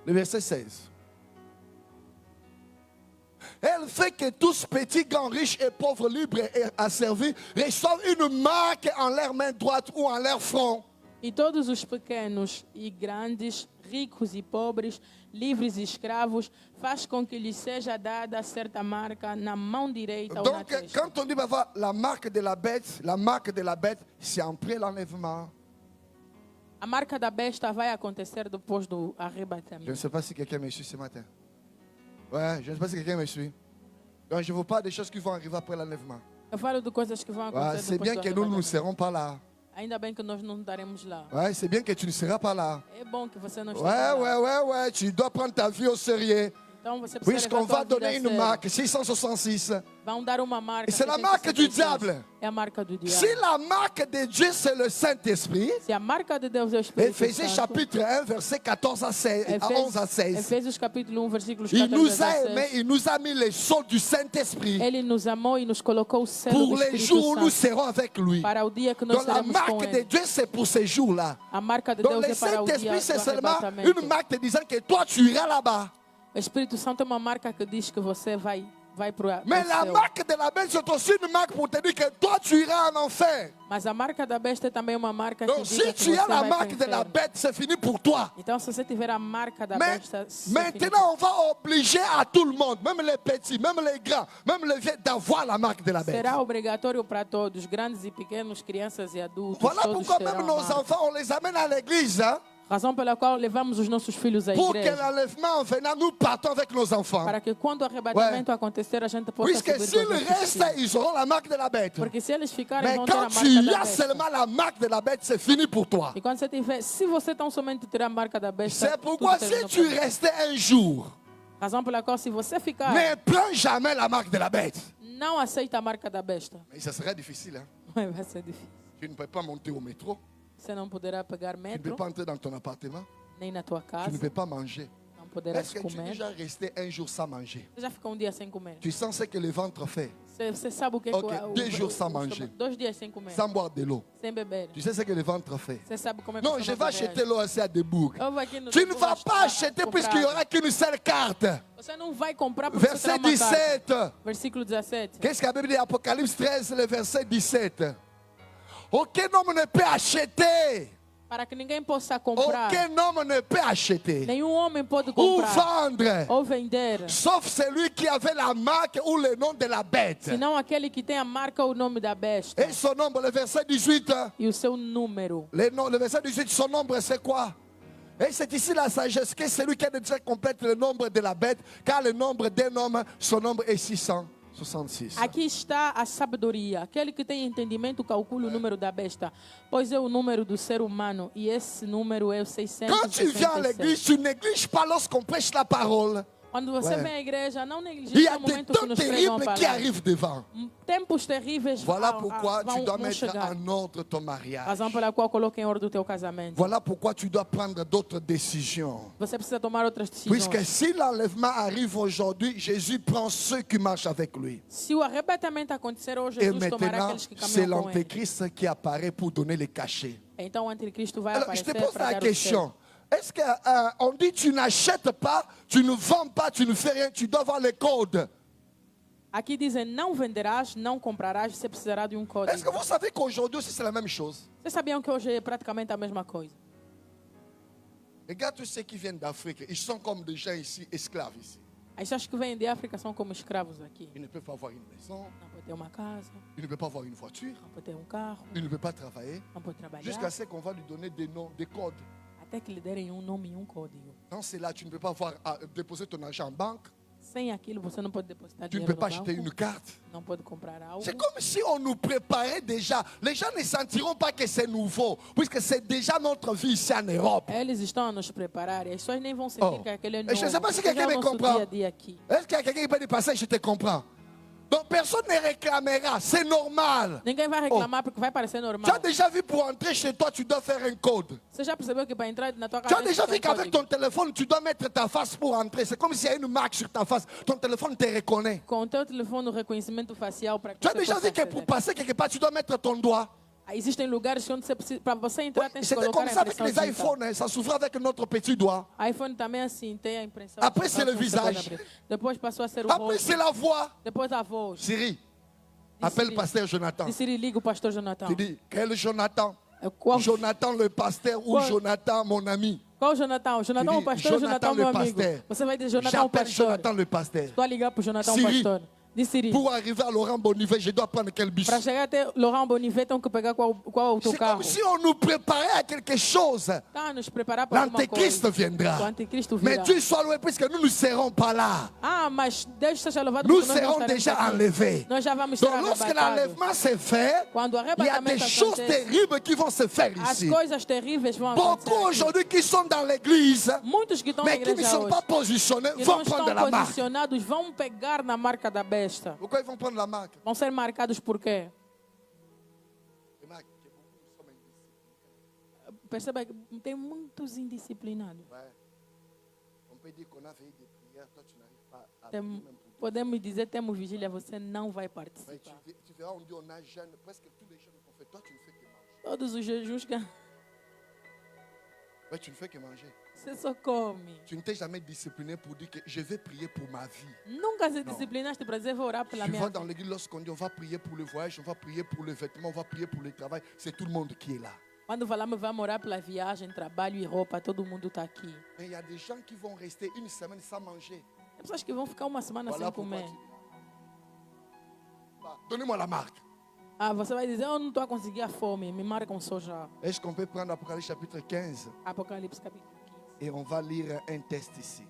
Le verset 16. Elle fait que tous, petits, grands, riches et pauvres, libres et asservis, reçoivent une marque en leur main droite ou en leur front. E todos os pequenos e grandes, ricos e pobres, livres e escravos, faz com que lhes seja dada certa marca na mão direita ou na Donc, testa. quand on dit bah, voilà, la marque de la bête, c'est après l'enlèvement. A marca da besta vai acontecer depois do Je ne arrebatamento. sais pas si quelqu'un me suit ce matin. Ouais, je ne sais pas si quelqu'un me suit. Donc, je ne veux pas des choses qui vont arriver après l'enlèvement. Eu falo de coisas que vão Ouais, acontecer c'est depois bien do que nous ne arrebatamento. serons pas là. Ainda bem que nós não estaremos lá. Ouais, c'est bien que tu ne seras pas là. É bom que você não esteja Ouais, lá. ouais. Tu dois prendre ta vie au sérieux. Então você precisa Puisqu'on levar va a tua vida donner a une sério. marque, 666. Vão dar uma marca. Et c'est la 666. marque du diable. É a marca do diabo. Si la marque de Dieu, c'est le Saint-Esprit, Se a marca de Deus é o Espírito Éphésiens Santo, chapitre 1, verset 14 à 16, à 11 à 16. Efésios capítulo 1, versículos Il 14 nous a a aimés, 16. il nous a mis les sceaux du Saint-Esprit Ele nos amou e nos colocou o selo pour do les Espírito jours où nous Santo serons avec lui. para o dia que nós Donc la seremos com marque de ele. Dieu, c'est pour ces jours-là. A marca de Donc Deus le é para o dia Saint-Esprit, c'est do seulement arrebatamento. une marque te disant que toi, tu iras là-bas. O Espírito Santo é uma marca que diz que você vai para o Mais la céu. marque de la bête, c'est aussi une marque pour te dire que toi, tu iras en enfer. Mas a marca da besta é também uma marca que Donc, diz si que tu você as la vai marque para de la inferno. bête, c'est fini pour toi. Então, se você tiver a marca da Mais besta, c'est fini. maintenant, on va obliger à tout le monde, même les petits, même les grands, même les vieux, d'avoir la marque de la bête. Será obrigatório para todos, grandes e pequenos, crianças e adultos. Voilà Todos pourquoi terão même a nos marca. enfants, on les amène à l'église, hein, Razão pela qual levamos os nossos filhos à pour que igreja. l'enlèvement en venant, nous partons avec nos enfants. Para que quando o arrebatamento acontecer, a gente possa Puisque subir s'ils com os nossos restent, filhos. ils auront la marque de la bête. Porque se eles ficarem, Mais vão ter a quand marca tu da as besta. seulement la marque de la bête, c'est fini pour toi. E quando você tiver, se você tão somente tiver a marca da besta, C'est pourquoi tudo si termina tu pra você. restais un jour, Razão pela qual, se você ficar, ne prends jamais la marque de la bête. não aceita a marca da besta. Mais ça serait difficile. Hein? Vai ser difícil. Tu ne peux pas monter au métro, Você não poderá pegar tu ne peux metro, pas entrer dans ton appartement, nem na tua tu casa, ne peux pas manger. não poderás Est-ce que tu es comer. déjà resté un jour sans manger? Você já ficou dia sem comer. Tu sens ce que le ventre fait, Você sabe o que Ok, que 2 jours sans manger. 2 dias sem comer, sans boire de l'eau. sem beber. Tu sais ce que le ventre fait? Você sabe como é que Non, o je estômago vais acheter reage. l'eau aussi à Debourg. Eu vou aqui no Tu ne Debourg vas achetar- pas acheter puisqu'il n'y comprar. aura qu'une seule carte. Você não vai comprar porque você Verset terá uma carta. 17. Versículo 17. Qu'est-ce que la Bible dit? Apocalypse 13, le verset 17. Aucun homme ne peut acheter. Para que ninguém possa comprar. Aucun homme ne peut acheter Nenhum homem pode ou comprar vendre, ou vender, sauf celui qui avait la marque ou le nom de la bête. senão aquele que tem a marca ou o nome da besta Et son nombre, le verset 18. e o seu número. Le verset 18, son nombre, c'est quoi? Et c'est ici la sagesse, que celui qui a déjà complète le nombre de la bête, car le nombre d'un homme, son nombre est 666. Aqui está a sabedoria. Aquele que tem entendimento calcula o número da besta, pois é o número do ser humano e esse número é o Quand tu viens à 666. l'église, tu négliges pas lorsqu'on prêche la parole. Quando você Ouais. vem à igreja, não Il y negligencie a o des momento que temps nos pregam a terribles qui palavra. arrivent devant. Tempos terríveis Voilà pourquoi tu dois vão mettre chegar. en ordre ton mariage. Razão pela qual coloque em ordem o teu casamento. Voilà pourquoi tu dois prendre d'autres décisions. Você precisa tomar outras decisões. Puisque si l'enlèvement arrive aujourd'hui, Jésus prend ceux qui marchent avec lui. Se o arrebatamento acontecer hoje, Et Jesus tomará maintenant, aqueles que c'est caminham com ele. l'antéchrist qui apparaît pour donner les cachets. Então o anticristo vai Alors, je te aparecer pose para la dar o question. Est-ce qu'on dit tu n'achètes pas, tu ne vends pas, tu ne fais rien, tu dois avoir les codes? Aqui dizem, não venderás, não comprarás, você precisará de um código. Est-ce que vous savez qu'aujourd'hui aussi c'est la même chose? Vocês sabiam que hoje é praticamente a mesma coisa? Regarde tous ceux qui viennent d'Afrique, ils sont comme des gens ici, esclaves ici. As pessoas que vêm de África são como escravos aqui. Ils ne peuvent pas avoir une maison, Não pode ter uma casa, ils ne peuvent pas avoir une voiture, não pode ter um carro, ils ne peuvent pas travailler, não pode trabalhar. jusqu'à ce qu'on va lui donner des noms, des codes. Até que lhe derem um nome e um código. Dans cela, tu ne peux pas avoir à déposer ton argent en banque, Sem aquilo, você não pode depositar tu ne dinheiro peux no pas acheter banco, une carte. não pode comprar algo. C'est comme si on nous préparait déjà. Les gens ne sentiront pas que c'est nouveau, puisque c'est déjà notre vie ici en Europe. Eles estão a nos preparar e as pessoas nem vão sentir Oh. que aquele é Et novo. je ne sais pas si porque já quelqu'un é o me nosso comprend. dia a dia aqui. Est-ce qu'il y a quelqu'un qui peut dire passer, je te comprends? Donc personne ne réclamera, c'est normal. Ninguém vai reclamar porque vai parecer Tu normal. as déjà vu pour entrer chez toi, tu dois faire un code. Você já percebeu que para entrar na tua Tu as casa déjà tem vu qu'avec código? ton téléphone, tu dois mettre ta face pour entrer. C'est comme s'il y a une marque sur ta face. Ton téléphone te reconnaît. Com o teu telefone, o reconhecimento facial para que Tu as você déjà possa vu que aceder. pour passer quelque part, tu dois mettre ton doigt. Existem lugares onde você precisa, para você entrar, tem que C'était colocar comme a ça avec impressão les digital. iPhones. Hein. Ça s'ouvre avec notre petit doigt. iPhone também é assim, tem a impressão. Après, digital c'est le que você pode visage. abrir. Depois passou a ser o Après, rosto. c'est la voix. Depois a voz. Siri, appelle Siri. pasteur Jonathan. De Siri liga o pastor Jonathan. Tu dis, quel Jonathan? Qual, Jonathan le pasteur ou Qual- Jonathan mon ami? qual Jonathan? Jonathan Tu o dis, pastor, Jonathan le meu amigo. pasteur. Você vai dizer Jonathan o J'appelle pastor. Jonathan le pasteur. Estou a ligar para o Jonathan o Siri. pastor. De Siri. Pour arriver à Laurent Bonivet, je dois prendre quel bus? Para chegar até Laurent Bonivet, tem que pegar qual C'est autocarro. comme si on nous préparait à quelque chose. Está a nos preparar para alguma L'antéchrist coisa. O viendra. anticristo Mais virá. Dieu soit loué puisque nous ne serons pas là. Ah, mas Deus seja louvado Nous porque nós não serons estaremos déjà aqui. enlevés. Nós já vamos ser Donc lorsque arrebatados. l'enlèvement s'est fait, Quando o il y a des arrebatamento choses acontece, terribles qui vont se faire as ici. coisas terríveis vão Beaucoup acontecer aqui. aujourd'hui qui sont dans l'église, Muitos que estão na mais qui ne igreja sont hoje, pas positionnés, que vont não prendre estão la marque. posicionados, vão pegar na marca da besta. Pourquoi ils vont prendre la marque? Vão ser marcados por quê? Remarque que beaucoup nous sommes indisciplinés. Perceba que tem muitos indisciplinados. Ouais. On peut dire qu'on a fait des prières, toi tu n'arrives pas à Tem- prier même pour toi. podemos dizer, temos vigília, você não vai Mais participar. tu verras, on dit on a jeûne, presque tous les jeûnes qu'on fait, toi tu ne fais que manger. Todos os jejuns que... Ouais, tu ne fais que manger. Você só come. Tu ne t'es jamais discipliné pour dire que je vais prier pour ma vie. Nunca se disciplinaste para dizer vou orar pela Tu minha vas vida. dans l'église lorsqu'on dit on va prier pour le voyage, on va prier pour le vêtement, on va prier pour le travail. C'est tout le monde qui est là. Quando falamos vamos orar pela viagem, trabalho e roupa, todo mundo está aqui. Mais il y a des gens qui vont rester une semaine sans manger. Tem pessoas que vão ficar uma semana Voilà sem pourquoi comer. Bah, donnez-moi la marque. Ah, você vai dizer, eu não estou a conseguir a fome, me marcam só já. Est-ce qu'on peut prendre Apocalypse chapitre 15 Apocalipse capítulo 15. et on va lire un texte ici.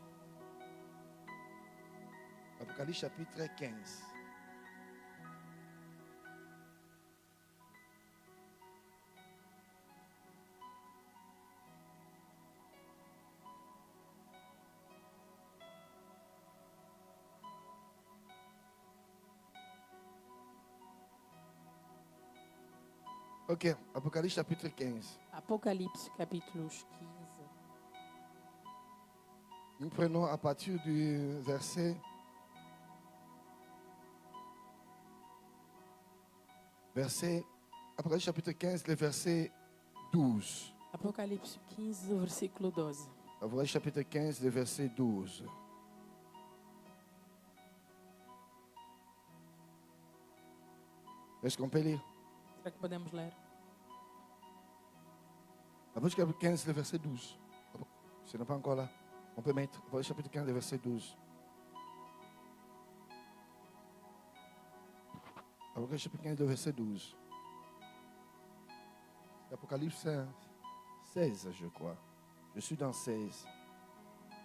Apocalypse chapitre 15. Ok, Apocalypse chapitre 15. Apocalipse capítulos 15. Nous prenons à partir du verset Apocalypse chapitre 15, le verset 12. Apocalipse 15, versículo 12. Apocalypse chapitre 15, le verset 12. Est-ce qu'on peut lire? Será que podemos ler? Apocalypse chapitre 15, le verset 12. Ce n'est pas encore là. On peut mettre Apocalypse chapitre 15, le verset 12. Apocalypse chapitre 15, le verset 12. Apocalypse 16, je crois. Je suis dans 16.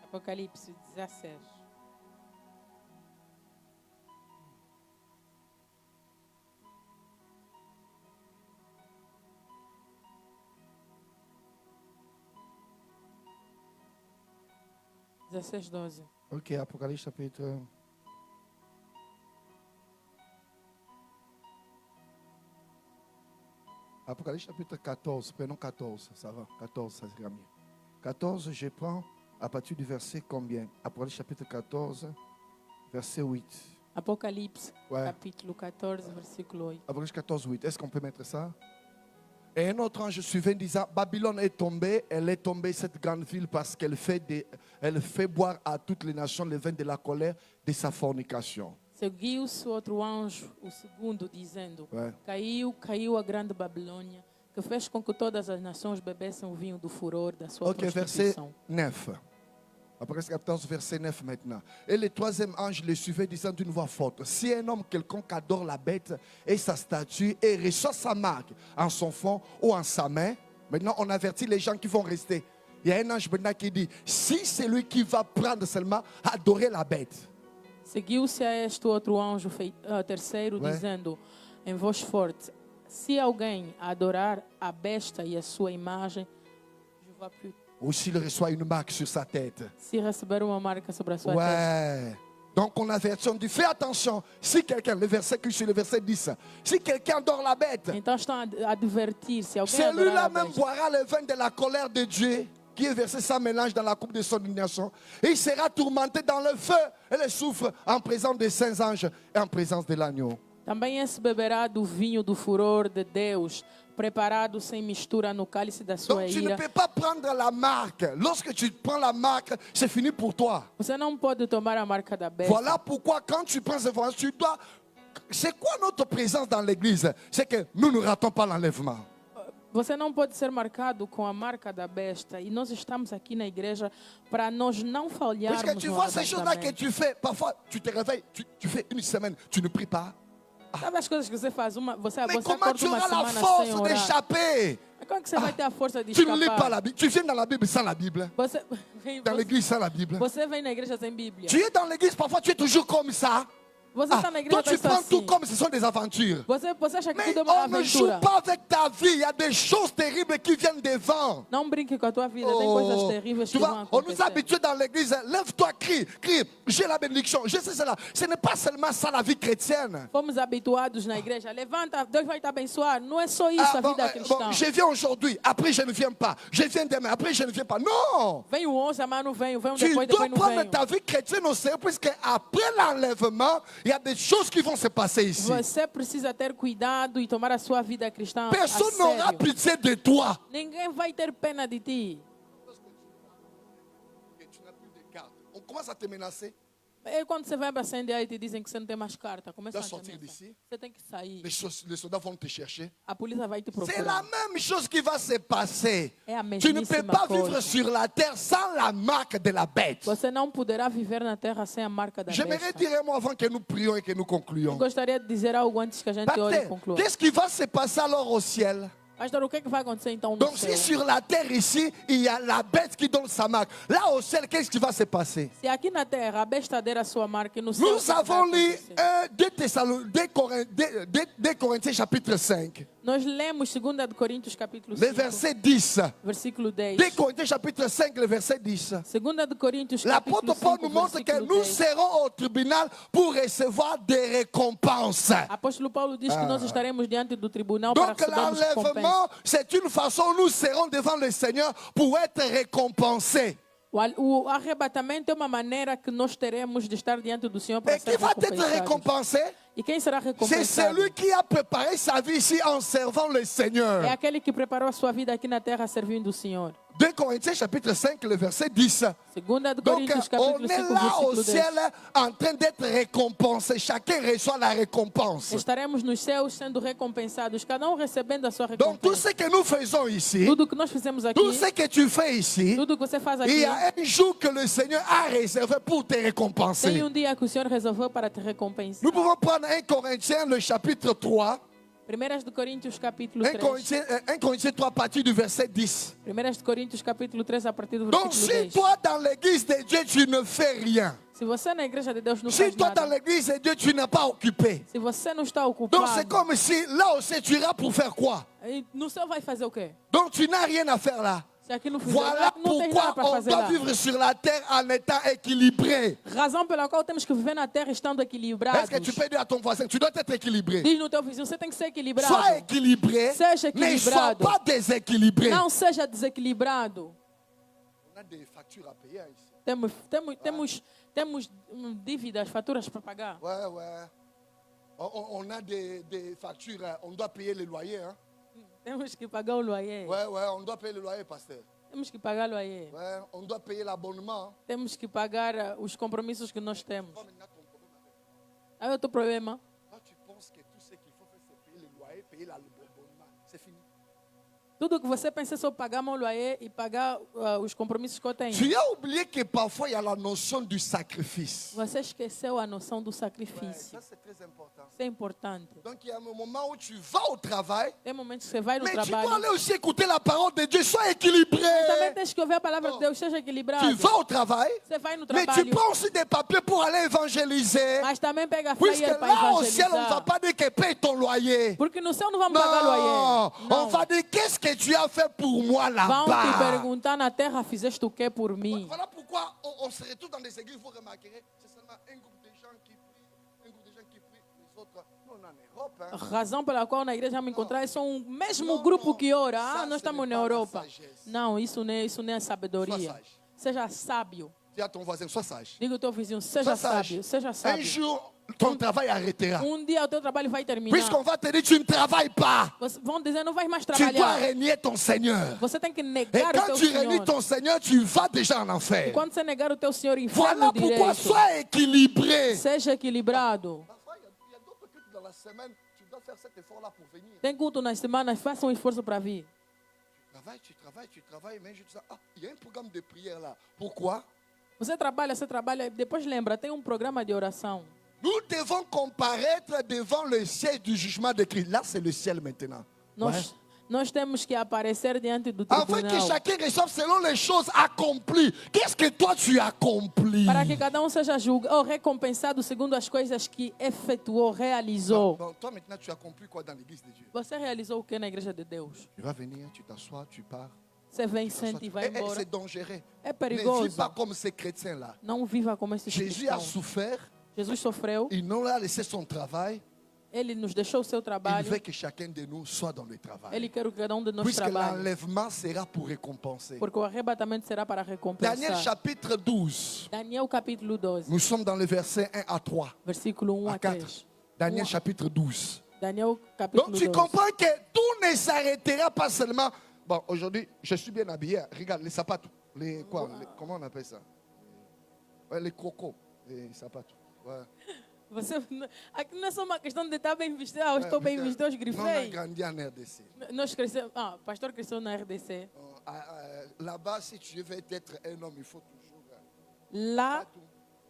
Apocalipse 16. Ok, Apocalypse chapitre. Apocalypse chapitre 14. Prenons 14, ça va. 14, ça sera mieux. 14, je prends à partir du verset combien? Apocalypse chapitre 14, verset 8. Apocalipse Ouais. capítulo 14, versículo 8. Apocalypse 14, 8. Est-ce qu'on peut mettre ça? Et un autre ange suivait disant, Babylone est tombée, elle est tombée cette grande ville parce qu'elle elle fait boire à toutes les nations le vin de la colère de sa fornication. Seguiu-se outro anjo, o segundo, dizendo: Ouais. Caiu a grande Babilônia, que fez com que todas as nações bebessem o vinho do furor da sua Ok, verset prostituição. 9. Apocalypse 14, verset 9 maintenant. Et le troisième ange le suivait disant d'une voix forte, si un homme quelconque adore la bête et sa statue et reçoit sa marque en son front ou en sa main, maintenant on avertit les gens qui vont rester. Il y a un ange maintenant qui dit, si c'est lui qui va prendre seulement adorer la bête. Seguiu-se a este outro anjo terceiro, Ouais. dizendo em voz forte: se alguém adorar a besta e a sua imagem, je vois plus. Ou s'il reçoit une marque sur sa tête. Se receber uma marca sobre a sua testa. Ouais. Donc on avertit, on dit, fais attention. Si quelqu'un, le verset que je suis le verset 10, si quelqu'un adore la bête, Então estão a advertir: se alguém adorar celui-là a même besta, boira le vin de la colère de Dieu qui est versé sans mélange dans la coupe de son indignation. Et il sera tourmenté dans le feu et le soufre en présence des saints anges et en présence de l'agneau. também esse beberá do vinho do furor de Deus, preparado sem mistura no cálice da sua Donc tu ne ira. peux pas prendre la marque. Lorsque tu prends la marque, c'est fini pour toi. Você não pode tomar a marca da besta. Voilà pourquoi quand tu prends ce voyage, tu dois... C'est quoi notre présence dans l'église? C'est que nous ne ratons pas l'enlèvement. Você não pode ser marcado com a marca da besta. E nós estamos aqui na igreja para nós não Parce falharmos que tu no vois ces choses-là que arrebatamento. tu fais, parfois tu te réveilles, tu fais une semaine, tu ne pries pas. Sabe as coisas que você faz? Você Mais comment acorda tu uma auras la semana sem force orar. d'échapper? Mas como é que você vai ter a força de Tu ne lis pas escapar? la Bible. Tu viens dans la Bible sans la Bible. Você vem, Dans l'église sans la Bible. você vem na igreja sem Bíblia. Tu es dans l'église, parfois tu es toujours comme ça. Você Ah, está na igreja toi tu pensa prends tout assim. comme ce sont des aventures. Você acha que Mais tudo é uma on ne joue aventura. pas avec ta vie. Il y a des choses terribles qui viennent devant. Não brinque com a tua vida. Tem coisas Oh, terríveis tu que vão vois, on nous acontecer. a habitués dans l'église. Lève-toi, crie, crie. J'ai la bénédiction. Je sais cela. Ce n'est pas seulement ça la vie chrétienne. Fomos habituados na igreja. Levanta, Deus vai te abençoar. Não é só isso Ah, a bon, vida cristã. je viens aujourd'hui, après je ne viens pas. Je viens demain, après je ne viens pas. Non! Vem hoje, amanhã não venho. Vem Tu depois, dois depois não prendre venho. ta vie chrétienne au sérieux, puisque après l'enlèvement, il y a des choses qui vont se passer ici. Você precisa ter cuidado e tomar a sua vida cristã a Personne n'aura sério. pitié de toi. Ninguém vai ter pena de ti. commencent à te menacer. E quando você vai para a Sandia e te dizem que você não tem mais carta, começa a Dois te sortir ameaçar. d'ici. Você tem que sair. Les soldats vont te chercher. A polícia vai te C'est la procurar. même chose qui va se passer. É a Tu ne peux mesmíssima pas vivre coisa. sur la terre sans la marque de la bête. Você não poderá viver na terra sem a marca da J'aimerais besta. dire un mot avant que nous prions et que nous concluions. Gostaria de dizer algo antes que a gente ore e Pasteur, conclua. qu'est-ce qui va se passer alors au ciel? Pastor, o que é que vai acontecer então no Donc céu? si sur la terre ici, il y a la bête qui donne sa marque, là au ciel, qu'est-ce qui va se passer? Se aqui na terra a besta der a sua marca e no céu, o Nous que vai avons lu acontecer? 2 Corinthiens chapitre 5, Nós lemos 2 de Coríntios capítulo le 5, verset 10. versículo 10. 2 Corinthiens chapitre 5, le verset 10. 2 de Coríntios L'apôtre capítulo Paul 5, nous montre que versículo nous 10. serons au tribunal pour recevoir des récompenses. Apóstolo Paulo diz que nós estaremos diante do tribunal para Donc recebermos recompensa. l'enlèvement, c'est une façon où nous serons devant le Seigneur pour être récompensés. O arrebatamento é uma maneira que nós teremos de estar diante do Senhor para Et qui ser va être recompensados. récompensé? E quem será C'est recompensado? celui qui a préparé sa vie ici en servant le Seigneur. É aquele que preparou a sua vida aqui na terra servindo o Senhor. 2 Corinthiens chapitre 5, le verset 10. 2 de Donc Coríntios on capítulo est 5, là au versículo 10. ciel en train d'être récompensé. Chacun reçoit la récompense. Estaremos nos céus sendo recompensados, cada um recebendo a sua Donc tout recompensa. ce que nous faisons ici, Tudo que nós fizemos aqui, tout ce que tu fais ici, tudo que você faz il y aqui, a un jour que le Seigneur a réservé pour te tem récompenser. dia que o Senhor resolveu para te recompensar. Nous pouvons prendre 1 Corinthiens, le chapitre 3. 1 de Coríntios capítulo 1 3. Corinthiens 3, à partir du verset 10. 1 de Coríntios capítulo 3, a partir do Donc versículo si 10. toi dans l'église de Dieu, tu ne fais rien. Se você na igreja de Deus não Si faz toi dans nada, l'église de Dieu, tu n'es pas occupé. se você não está Donc c'est ocupado, comme si là aussi tu iras pour faire quoi? no céu vai fazer o quê? Donc tu n'as rien à faire là. Se aqui não fizer Voilà não tem nada pourquoi para on fazer doit lá. vivre sur la terre en étant équilibré. Razão pela qual temos que viver na terra estando equilibrados. Est-ce que tu peux dire à ton voisin, tu dois être équilibré? Diz no teu vizinho, você tem que ser equilibrado. Sois équilibré, Seja mais sois equilibrado. pas déséquilibré. Não seja desequilibrado. On a des factures à payer hein, ici. Temos dívidas, faturas para pagar. Ouais, ouais. On a des factures, hein. On doit payer les loyers. Hein. Temos que pagar o loyer. Ouais, ouais, on doit payer le loyer, pasteur. Temos que pagar o loyer. Ouais, on doit payer l'abonnement. Temos que pagar os compromissos que nós temos. Toi, maintenant, ton problème avec Aí é o teu problema. toi, tu penses que tout ce qu'il faut faire, c'est payer le loyer, payer l'abonnement. C'est fini. Tudo que você pensa é só pagar meu loyer e pagar os compromissos que eu tenho. Tu as oublié que parfois il y a la notion du sacrifice. Você esqueceu a noção do Ouais, sacrifício. ça, c'est très important. Isso é importante. Donc il y a un moment où tu vas au travail, Tem momentos que você vai no mais tu dois trabalho. aller aussi écouter la parole de Dieu. Sois équilibré. Também tens que ouvir a palavra de Deus, seja equilibrado. Tu vas au travail, Você vai no mais tu trabalho, prends aussi des papiers pour aller évangéliser. mas também pega Puisque flyer para là au ciel, on ne va evangelizar. pas dire que paye ton loyer. Porque no céu não vamos pagar Non, loyer. on Não. va dire qu'est-ce que tu as fait pour moi Vão te là-bas. perguntar na terra, fizeste o que por mim? Voilà pourquoi on se retrouve dans des églises, vous remarquerez, c'est seulement un groupe de gens qui prient, un groupe de gens qui prient, les autres. Nous, on est en Europe. Hein. Razão pela qual na igreja me encontrar é só um mesmo Não, grupo não. que ora. Ça, Ah, nós ce estamos n'est na pas la Europa. sagesse. Não, isso não é sabedoria. Sois sage. Seja sábio. Dis à ton voisin, sois sage. Diga ao teu vizinho, seja Sois sage. sábio. Seja Un sábio. jour, ton travail arrêtera. Dia o teu trabalho vai terminar. Puisqu'on va te dire, tu ne travailles pas. Vão dizer, não vais mais Tu dois trabalhar. régner ton Seigneur. Você tem que Et negar o quand teu tu régnes Senhor. ton Seigneur, tu vas déjà en enfer. Quando você negar o teu Senhor, Voilà inferno pourquoi direito. sois équilibré. Seja equilibrado. Parfois, il y a d'autres cultes dans la semaine. Tu dois faire cet effort-là pour venir. Tem culto nas semanas, faça um esforço para vir. Tu travailles, mais je dis, ah, il y a un programme de prière là. Pourquoi? Você trabalha, depois lembra, tem um programa de oração. Nous devons comparaître devant le siège du jugement de Christ. Là, c'est le ciel maintenant. Nós temos que aparecer diante do Afin que tribunal. chacun reçoive selon les choses accomplies. Qu'est-ce que toi tu accomplis? Para que cada um seja julgado ou recompensado segundo as coisas que efetuou, realizou. Donc, toi maintenant, tu accomplis quoi dans l'église de Dieu? Você realizou o que na igreja de Deus? Tu vas venir, tu t'assois, tu pars. Você vem, sente e vai embora. C'est dangereux. É Ne perigoso. vis pas comme ces chrétiens-là. Não viva como esses Jésus a cristãos. souffert. Jesus sofreu, Il n'a pas laissé son travail. ele nos deixou o seu Il trabalho. veut que chacun de nous soit dans le travail. Ele quer que cada um de nós Puisque trabalhe. l'enlèvement sera pour récompenser. Porque o arrebatamento será para Daniel recompensar. chapitre 12. Daniel capítulo 12, Nous sommes dans le verset 1 à 3. versículo 1 À a 4. 3. Daniel chapitre 12. Daniel capítulo Donc tu 12. comprends que tout ne s'arrêtera pas seulement. Bon, aujourd'hui, je suis bien habillé. Regarde les sapatos. Comment on appelle ça? Ouais, les crocos. Et ça pas tout. Ouais. Aqui não é só uma questão de estar bem vestido. Ah, eu estou bem vestido, hoje Non, on a grifei. grandi en RDC. Nós crescemos. Ah, o pastor cresceu na RDC. Là-bas, si tu veux être un homme, il faut toujours. Lá, Sapato.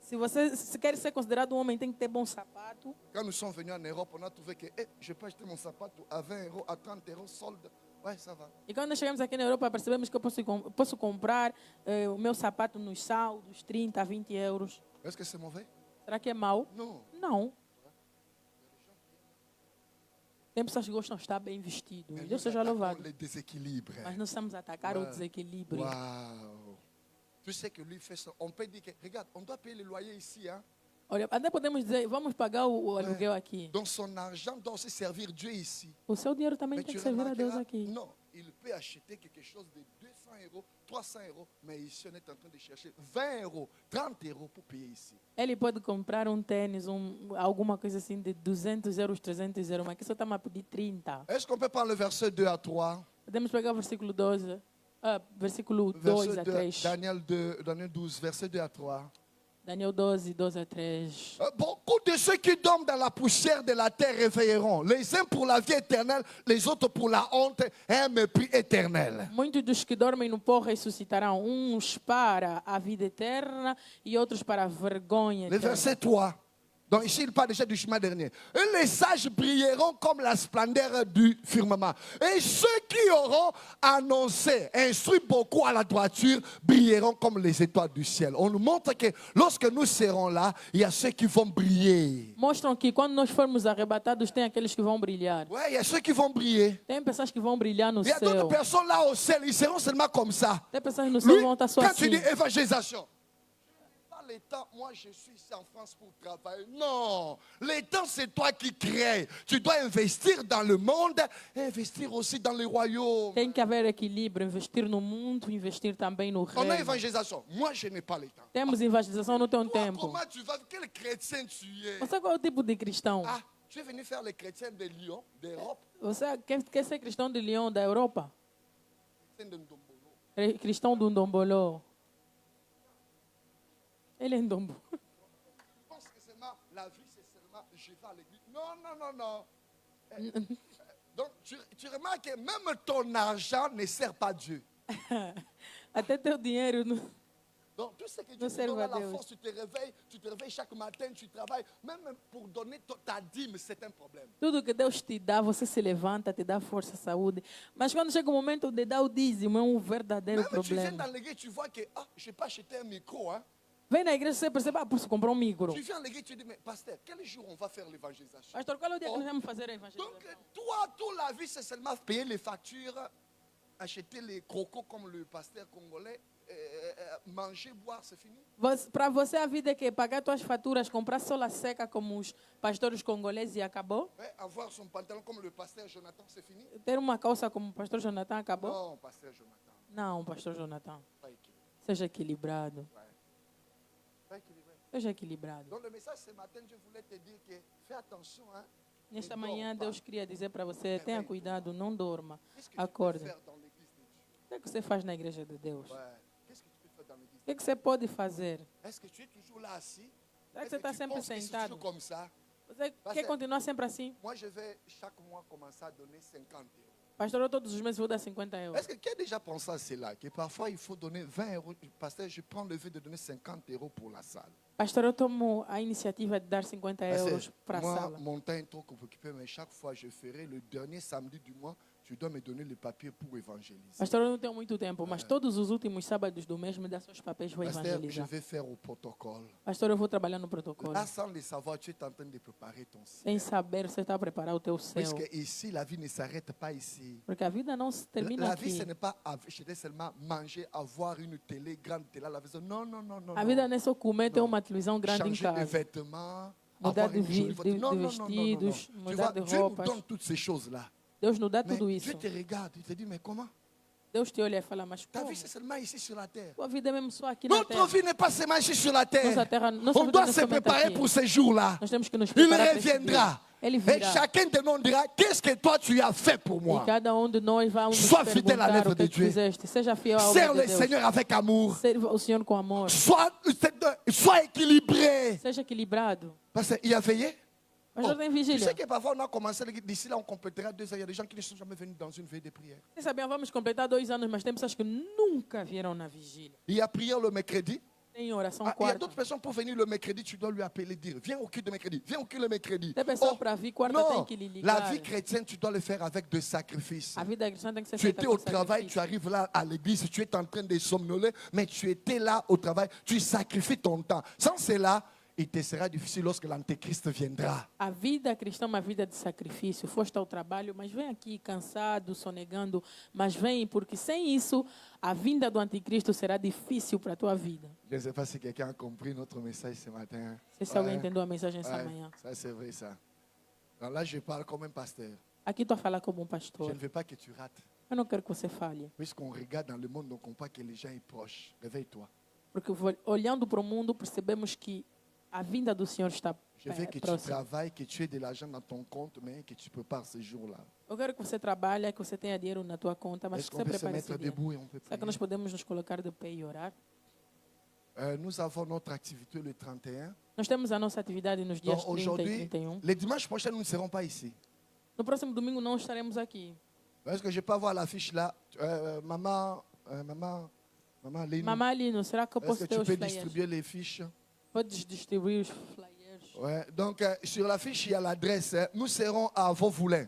se você se quer ser considerado um homem, tem que ter bom sapato. Quand nous sommes venus en Europe, on a trouvé que je peux acheter mon sapato à 20 euros, à 30 euros, solde. Ouais, ça va. E quando nós chegamos aqui na Europa, percebemos que eu posso comprar o meu sapato nos saldos, 30, 20 euros. Est-ce que c'est mauvais? Será que é mau? Non. Não. Tem pessoas que gostam de estar bem vestido. Mais Deus nous seja attaquons louvado. les déséquilibres. Mas nós estamos a atacar o Ouais. desequilíbrio. Waouh. Tu sais que lui fait ça. On peut dire que, regarde, on doit payer le loyer ici. Hein? Olha, até podemos dizer, vamos pagar o aluguel aqui. Donc son argent doit aussi servir Dieu ici. O seu dinheiro também Mais tem tu que servir a Deus remarqueras, aqui. non, il peut acheter quelque chose de 200 euros, 300 euros, mais ici on est en train de chercher 20 euros, 30 euros pour payer ici. Ele pode comprar um tênis, alguma coisa assim de 200 euros, 300 euros, mas aqui só estamos a pedir 30. Est-ce qu'on peut prendre le verset 2 à 3? Podemos pegar o versículo 12, versículo 2 Verset a 2, 3. Daniel 12, verset 2 à 3. Daniel 12, 12 a 3. Beaucoup de ceux qui dorment dans la poussière de la terre réveilleront, les uns pour la vie éternelle, les autres pour la honte et un mépris éternel. Muitos dos que dormem no pó ressuscitarão, uns para a vida eterna e outros para a vergonha Le eterna. verset 3. Donc ici, il parle déjà du chemin dernier. Et les sages brilleront comme la splendeur du firmament. Et ceux qui auront annoncé, instruit beaucoup à la droiture, brilleront comme les étoiles du ciel. On nous montre que lorsque nous serons là, il y a ceux qui vont briller. Mostram que quando nós formos arrebatados, tem aqueles que vão brilhar. Ouais, il y a ceux qui vont briller. Tem pessoas que vão brilhar no Il y a d'autres céu. personnes là au ciel, ils seront seulement comme ça. Tem pessoas no céu Lui, que vão estar só quand tu assim. dis évangélisation, pas le temps, moi je suis ici en France pour travailler. Non, le temps c'est toi qui crées. Tu dois investir dans le monde et investir aussi dans le royaume. Tem que haver equilíbrio, investir no mundo, investir também no On a reino. évangélisation. Moi je n'ai pas le temps. Temos evangelização no teu Toi, tempo. comment tu vas, quel chrétien tu es? Você qual é o tipo de cristão? Ah, tu es venu faire les chrétiens de Lyon, d'Europe, Você quer ser cristão de Lyon, da Europa? chrétien de Ndombolo. Cristão do Ndombolo. Ele é Ndombo. Je pense que seulement la vie c'est seulement je vais à l'église. Non, non, non, non. Donc tu remarques que même ton argent ne sert pas Dieu. Até teu dinheiro. Donc tout ce que tu Não te serve donnes a à la Deus. force, tu te réveilles chaque matin, tu travailles, même pour donner ta dîme, c'est un problème. Tudo que Deus te dá, você se levanta, te dá força, saúde. Mas quando chega o momento de dar o dízimo, é um verdadeiro Même tu viens problema. dans l'église, tu vois que je n'ai pas acheté un micro. Hein. Vem na igreja, você percebe, posso comprar um micro. Tu viens à l'église, tu dis, mais pasteur, quel jour on va faire l'évangélisation? Pastor, qual é o dia que Oh. nós vamos fazer a Donc evangelização? toi, toute la vie, c'est seulement payer les factures, acheter les crocos comme le pasteur congolais, manger, boire, c'est fini. Para você, a vida é que pagar suas faturas, comprar sola seca como os pastores congoleses e acabou? Ouais, avoir son pantalon comme le pasteur Jonathan, c'est fini. Ter uma calça como o pastor Jonathan acabou? Non, pasteur Jonathan, Não, pastor Jonathan. pas équilibré. Seja equilibrado. Pas équilibré. Seja equilibrado. Donc le message ce matin, je voulais te dire que fais attention. Hein. Nesta Ne manhã, dors pas. Deus queria dizer para você, tenha cuidado, não dorma. Qu'est-ce que tu peux Acorde. faire dans l'église de Dieu? O que é que você faz na igreja de Deus? Ouais. Qu'est-ce que tu peux faire dans l'église? O que é que você pode fazer? Est-ce que tu es toujours là assis? Será que Est-ce você está tu sempre penses que c'est sentado? toujours comme ça? Você quer continuar sempre assim? Moi, je vais chaque mois commencer à donner 50 euros. Pastor, eu todos os meses vou dar 50 euros. Est-ce que qui a déjà pensé à cela? Que parfois, il faut donner 20 euros. Pasteur, je prends le fait de donner 50 euros pour la salle. Pastor, eu tomo a iniciativa de dar 50 euros Pasteur, para a moi, sala. mon temps est trop occupé, mais chaque fois, je ferai le dernier samedi du mois, tu dois me donner le papier pour évangéliser. Pastor, eu não tenho muito tempo, mas todos os últimos sábados do mês me dá seus papéis, vou Pasteur, je evangelizar. vais faire au protocole. Pastor, eu vou trabalhar no protocolo. Là, sans le savoir, tu es en train de préparer ton ciel. Sem saber, você está a preparar o teu céu. Puisque ici, la vie ne s'arrête pas ici. Porque a vida não se termina La vie, aqui. ce n'est pas acheter seulement manger, avoir une télé, grande télé à la maison. Non, non, non, non. A non. vida não é só comer, ter uma televisão grande em Changer de casa. vêtements, Mudar avoir de une jolie de voiture. Non, non, non, non, non, non. vestidos, Tu mudar vois, de Dieu nous roupas. donne toutes ces choses-là. Deus nos dá Mais tudo isso. Dieu te regarde, il te dit, mais comment? Deus te olha e fala, mas Ta como? vie, c'est seulement ici sur la terre. Tua vida é mesmo só aqui na Notre terra. vie n'est pas seulement ici sur la terre. Nossa terra, nossa On vida doit não é se somente préparer aqui. pour ces jours-là. Nós temos que nos Il preparar para esse dia. reviendra. Ele Et virá. chacun de nous on dira, qu'est-ce que toi tu as fait pour E moi? cada de nós vamos nos Sois fidèle à perguntar l'œuvre o que, de é que Dieu. fizeste. Seja fiel à obra Sers de le Deus. Seigneur avec amour. Sirva o Senhor com amor. Sois équilibré. Seja equilibrado. Parce qu'il a veillé. Mas não tem Tu vigília. sais que parfois on a commencé, d'ici là on complétera 2 ans. Il y a des gens qui ne sont jamais venus dans une veille de prière. Vocês sabiam, vamos completar 2 anos, mas tem pessoas que nunca vieram na vigília. Il y a prière le mercredi. Tem oração Il y a quarta. d'autres personnes pour venir le mercredi, tu dois lui appeler, dire viens au culte de mercredi, viens au culte le mercredi. Tem pessoa Oh, para vir quarta, non, tem que lhe la ligar. vie chrétienne, tu dois le faire avec des sacrifices. A vida cristã tem que ser Tu feita étais com au travail, tu sacrifício. arrives là à l'église, tu es en train de somnoler, mais tu étais là au travail, tu sacrifies ton temps. Sans cela, il te sera difficile lorsque l'antéchrist viendra. A vida cristã é uma vida de sacrifício. Foste ao trabalho, mas vem aqui cansado, sonegando. Mas vem, porque sem isso, a vinda do anticristo será difícil para a tua vida. Je ne sais pas si quelqu'un a compris notre message ce matin. Não sei se alguém entendeu a mensagem essa Ouais, manhã. ça c'est vrai ça. Alors là, je parle comme un pasteur. Aqui estou a falar como Je pastor. ne veux pas que tu rates. Eu não quero que você falhe. Puisqu'on regarde dans le monde, on ne comprend pas que les gens sont proches. Réveille-toi. Porque olhando para o mundo, percebemos que a vinda do Senhor está Je veux que tu próxima. travailles, que tu aies de l'argent dans ton compte, mais que tu prépares ce jour-là. Eu quero que você trabalhe, que você tenha dinheiro na tua conta, mas Est-ce que qu'on você peut se prepare mettre esse dia. debout et on peut Será que nós prier? podemos nos colocar de pé e orar? Nous avons notre activité le 31. Nós temos a nossa atividade nos dias Donc 30 e aujourd'hui, 31. les dimanches prochains, nous ne serons pas ici. No próximo domingo não estaremos aqui. Est-ce que je peux avoir l'affiche là? Maman, Lénie, Mamãe Lino, será que eu est-ce posso que ter tu os peux flyers? distribuer les fiches? Podes distribuir os flyers. Ouais. Donc, sur l'affiche, il y a l'adresse. Hein. Nous serons à Vauvoulin.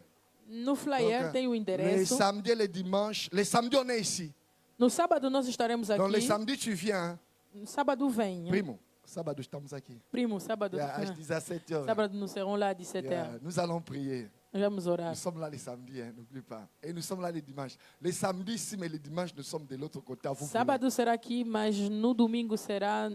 No flyer Donc, tem o les endereço. samedis et les dimanches. Les samedis, on est ici. No sábado nós estaremos Donc, les aqui. samedis, tu viens. Hein. No sábado venha. Primo, sábado, estamos aqui. Primo, sábado. Yeah, às 17 horas. Sábado nous serons lá às 17 Yeah, horas. nous allons prier. Nós vamos orar. Nous sommes là les samedis, hein, n'oublie pas. Et nous sommes là les dimanches. Les samedis ici, mais les dimanches, nous sommes de l'autre côté à Vauvoulin. Sábado será aqui, mas no domingo será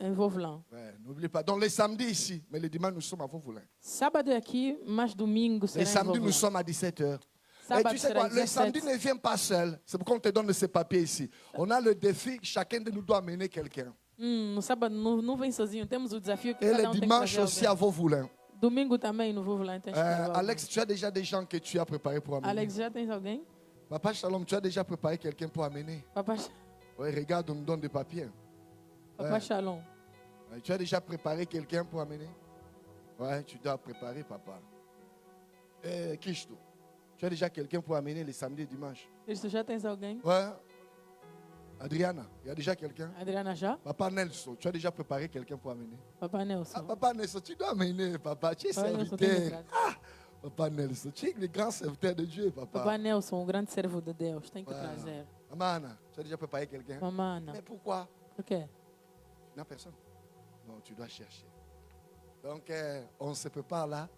em Vauvelan. Ouais, n'oublie pas. Donc les samedis ici, mais les dimanches, nous sommes à Vauvoulin. Sábado é aqui, mas domingo será Les em samedis, nous Vauvelan. sommes à 17h. Et Sábado tu sais será quoi, às le samedi 17. ne vient pas seul. C'est pourquoi on te donne ces papiers ici. On a le défi, chacun de nous doit amener quelqu'un. No sábado não vem sozinho. Temos o desafio que Et cada le tem que dimanche trazer aussi à alguém. Vauvoulin. Domingo também no Vauvelan tens que levar alguém. Alex, tu as déjà des gens que tu as préparés pour amener. Alex, já tens alguém? Papa Shalom, tu as déjà préparé quelqu'un pour amener. Papa, Oui, regarde, on nous donne des papiers. Papa Ouais. Shalom. Ouais, tu as déjà préparé quelqu'un pour amener? Ouais, tu dois préparer, papa. Kishto, tu as déjà quelqu'un pour amener les samedis et dimanches? Cristo, já tens alguém? Ouais. Adriana, il y a déjà quelqu'un? Adriana já? Papa Nelson, tu as déjà préparé quelqu'un pour amener? Papa Ah, Nelson. Papa Nelson, tu dois amener, papa. Tu es Papa Nelson tem serviteur. lembrado. Papa Nelson, tu es le grand serviteur de Dieu, papa. Papa Nelson, o grande servo de Deus, tem que Ouais. trazer. Maman Anna, tu as déjà préparé quelqu'un? Mamãe, Mais pourquoi? por quê? Tu n'as personne. Non, tu dois chercher. Donc, on se prépare là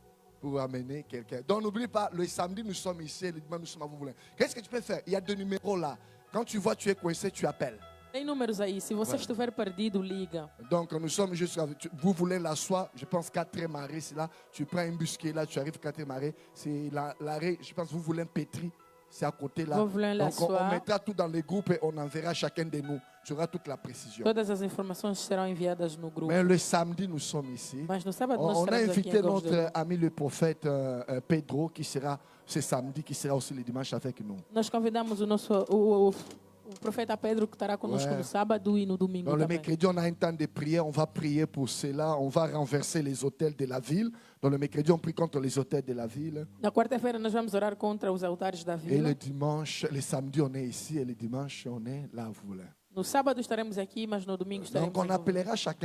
pour amener quelqu'un. Donc, n'oublie pas, le samedi, nous sommes ici, le dimanche, nous sommes à Vauvoulin. Qu'est-ce que tu peux faire? Il y a 2 numéros là. Quand tu vois tu es coincé, tu appelles. Tem números aí. Se você Ouais. estiver perdido, liga. Donc, nous sommes juste avec. Vous voulez la soie, je pense 4 marées, c'est là. Tu prends un bus qui est là, tu arrives 4 marées. C'est l'arrêt, je pense, vous voulez un pétri, c'est à côté là. Vauvoulin, la Donc, on soie. mettra tout dans les groupes et on enverra chacun de nous. Tu auras toute la précision. Todas as informações serão enviadas no grupo. Mais le samedi, nous sommes ici. Mas no sábado nós On a estaremos aqui invité em Deus. notre ami le prophète Pedro, qui sera ce samedi, qui sera aussi le dimanche avec nous. Nós convidamos o profeta Pedro, que estará conosco Ouais. no sábado e no domingo Dans le também. mercredi, on a un temps de prière. On va prier pour cela. On va renverser les hôtels de la ville. Dans le mercredi, on prie contre les hôtels de la ville. Na quarta-feira nós vamos orar contra os altares da Et vila. le dimanche, le samedi, on est ici. Et le dimanche, on est là à Vauvoulin. No sábado estaremos aqui, mas no domingo estaremos Donc, on em Vauvelan. appellera chacun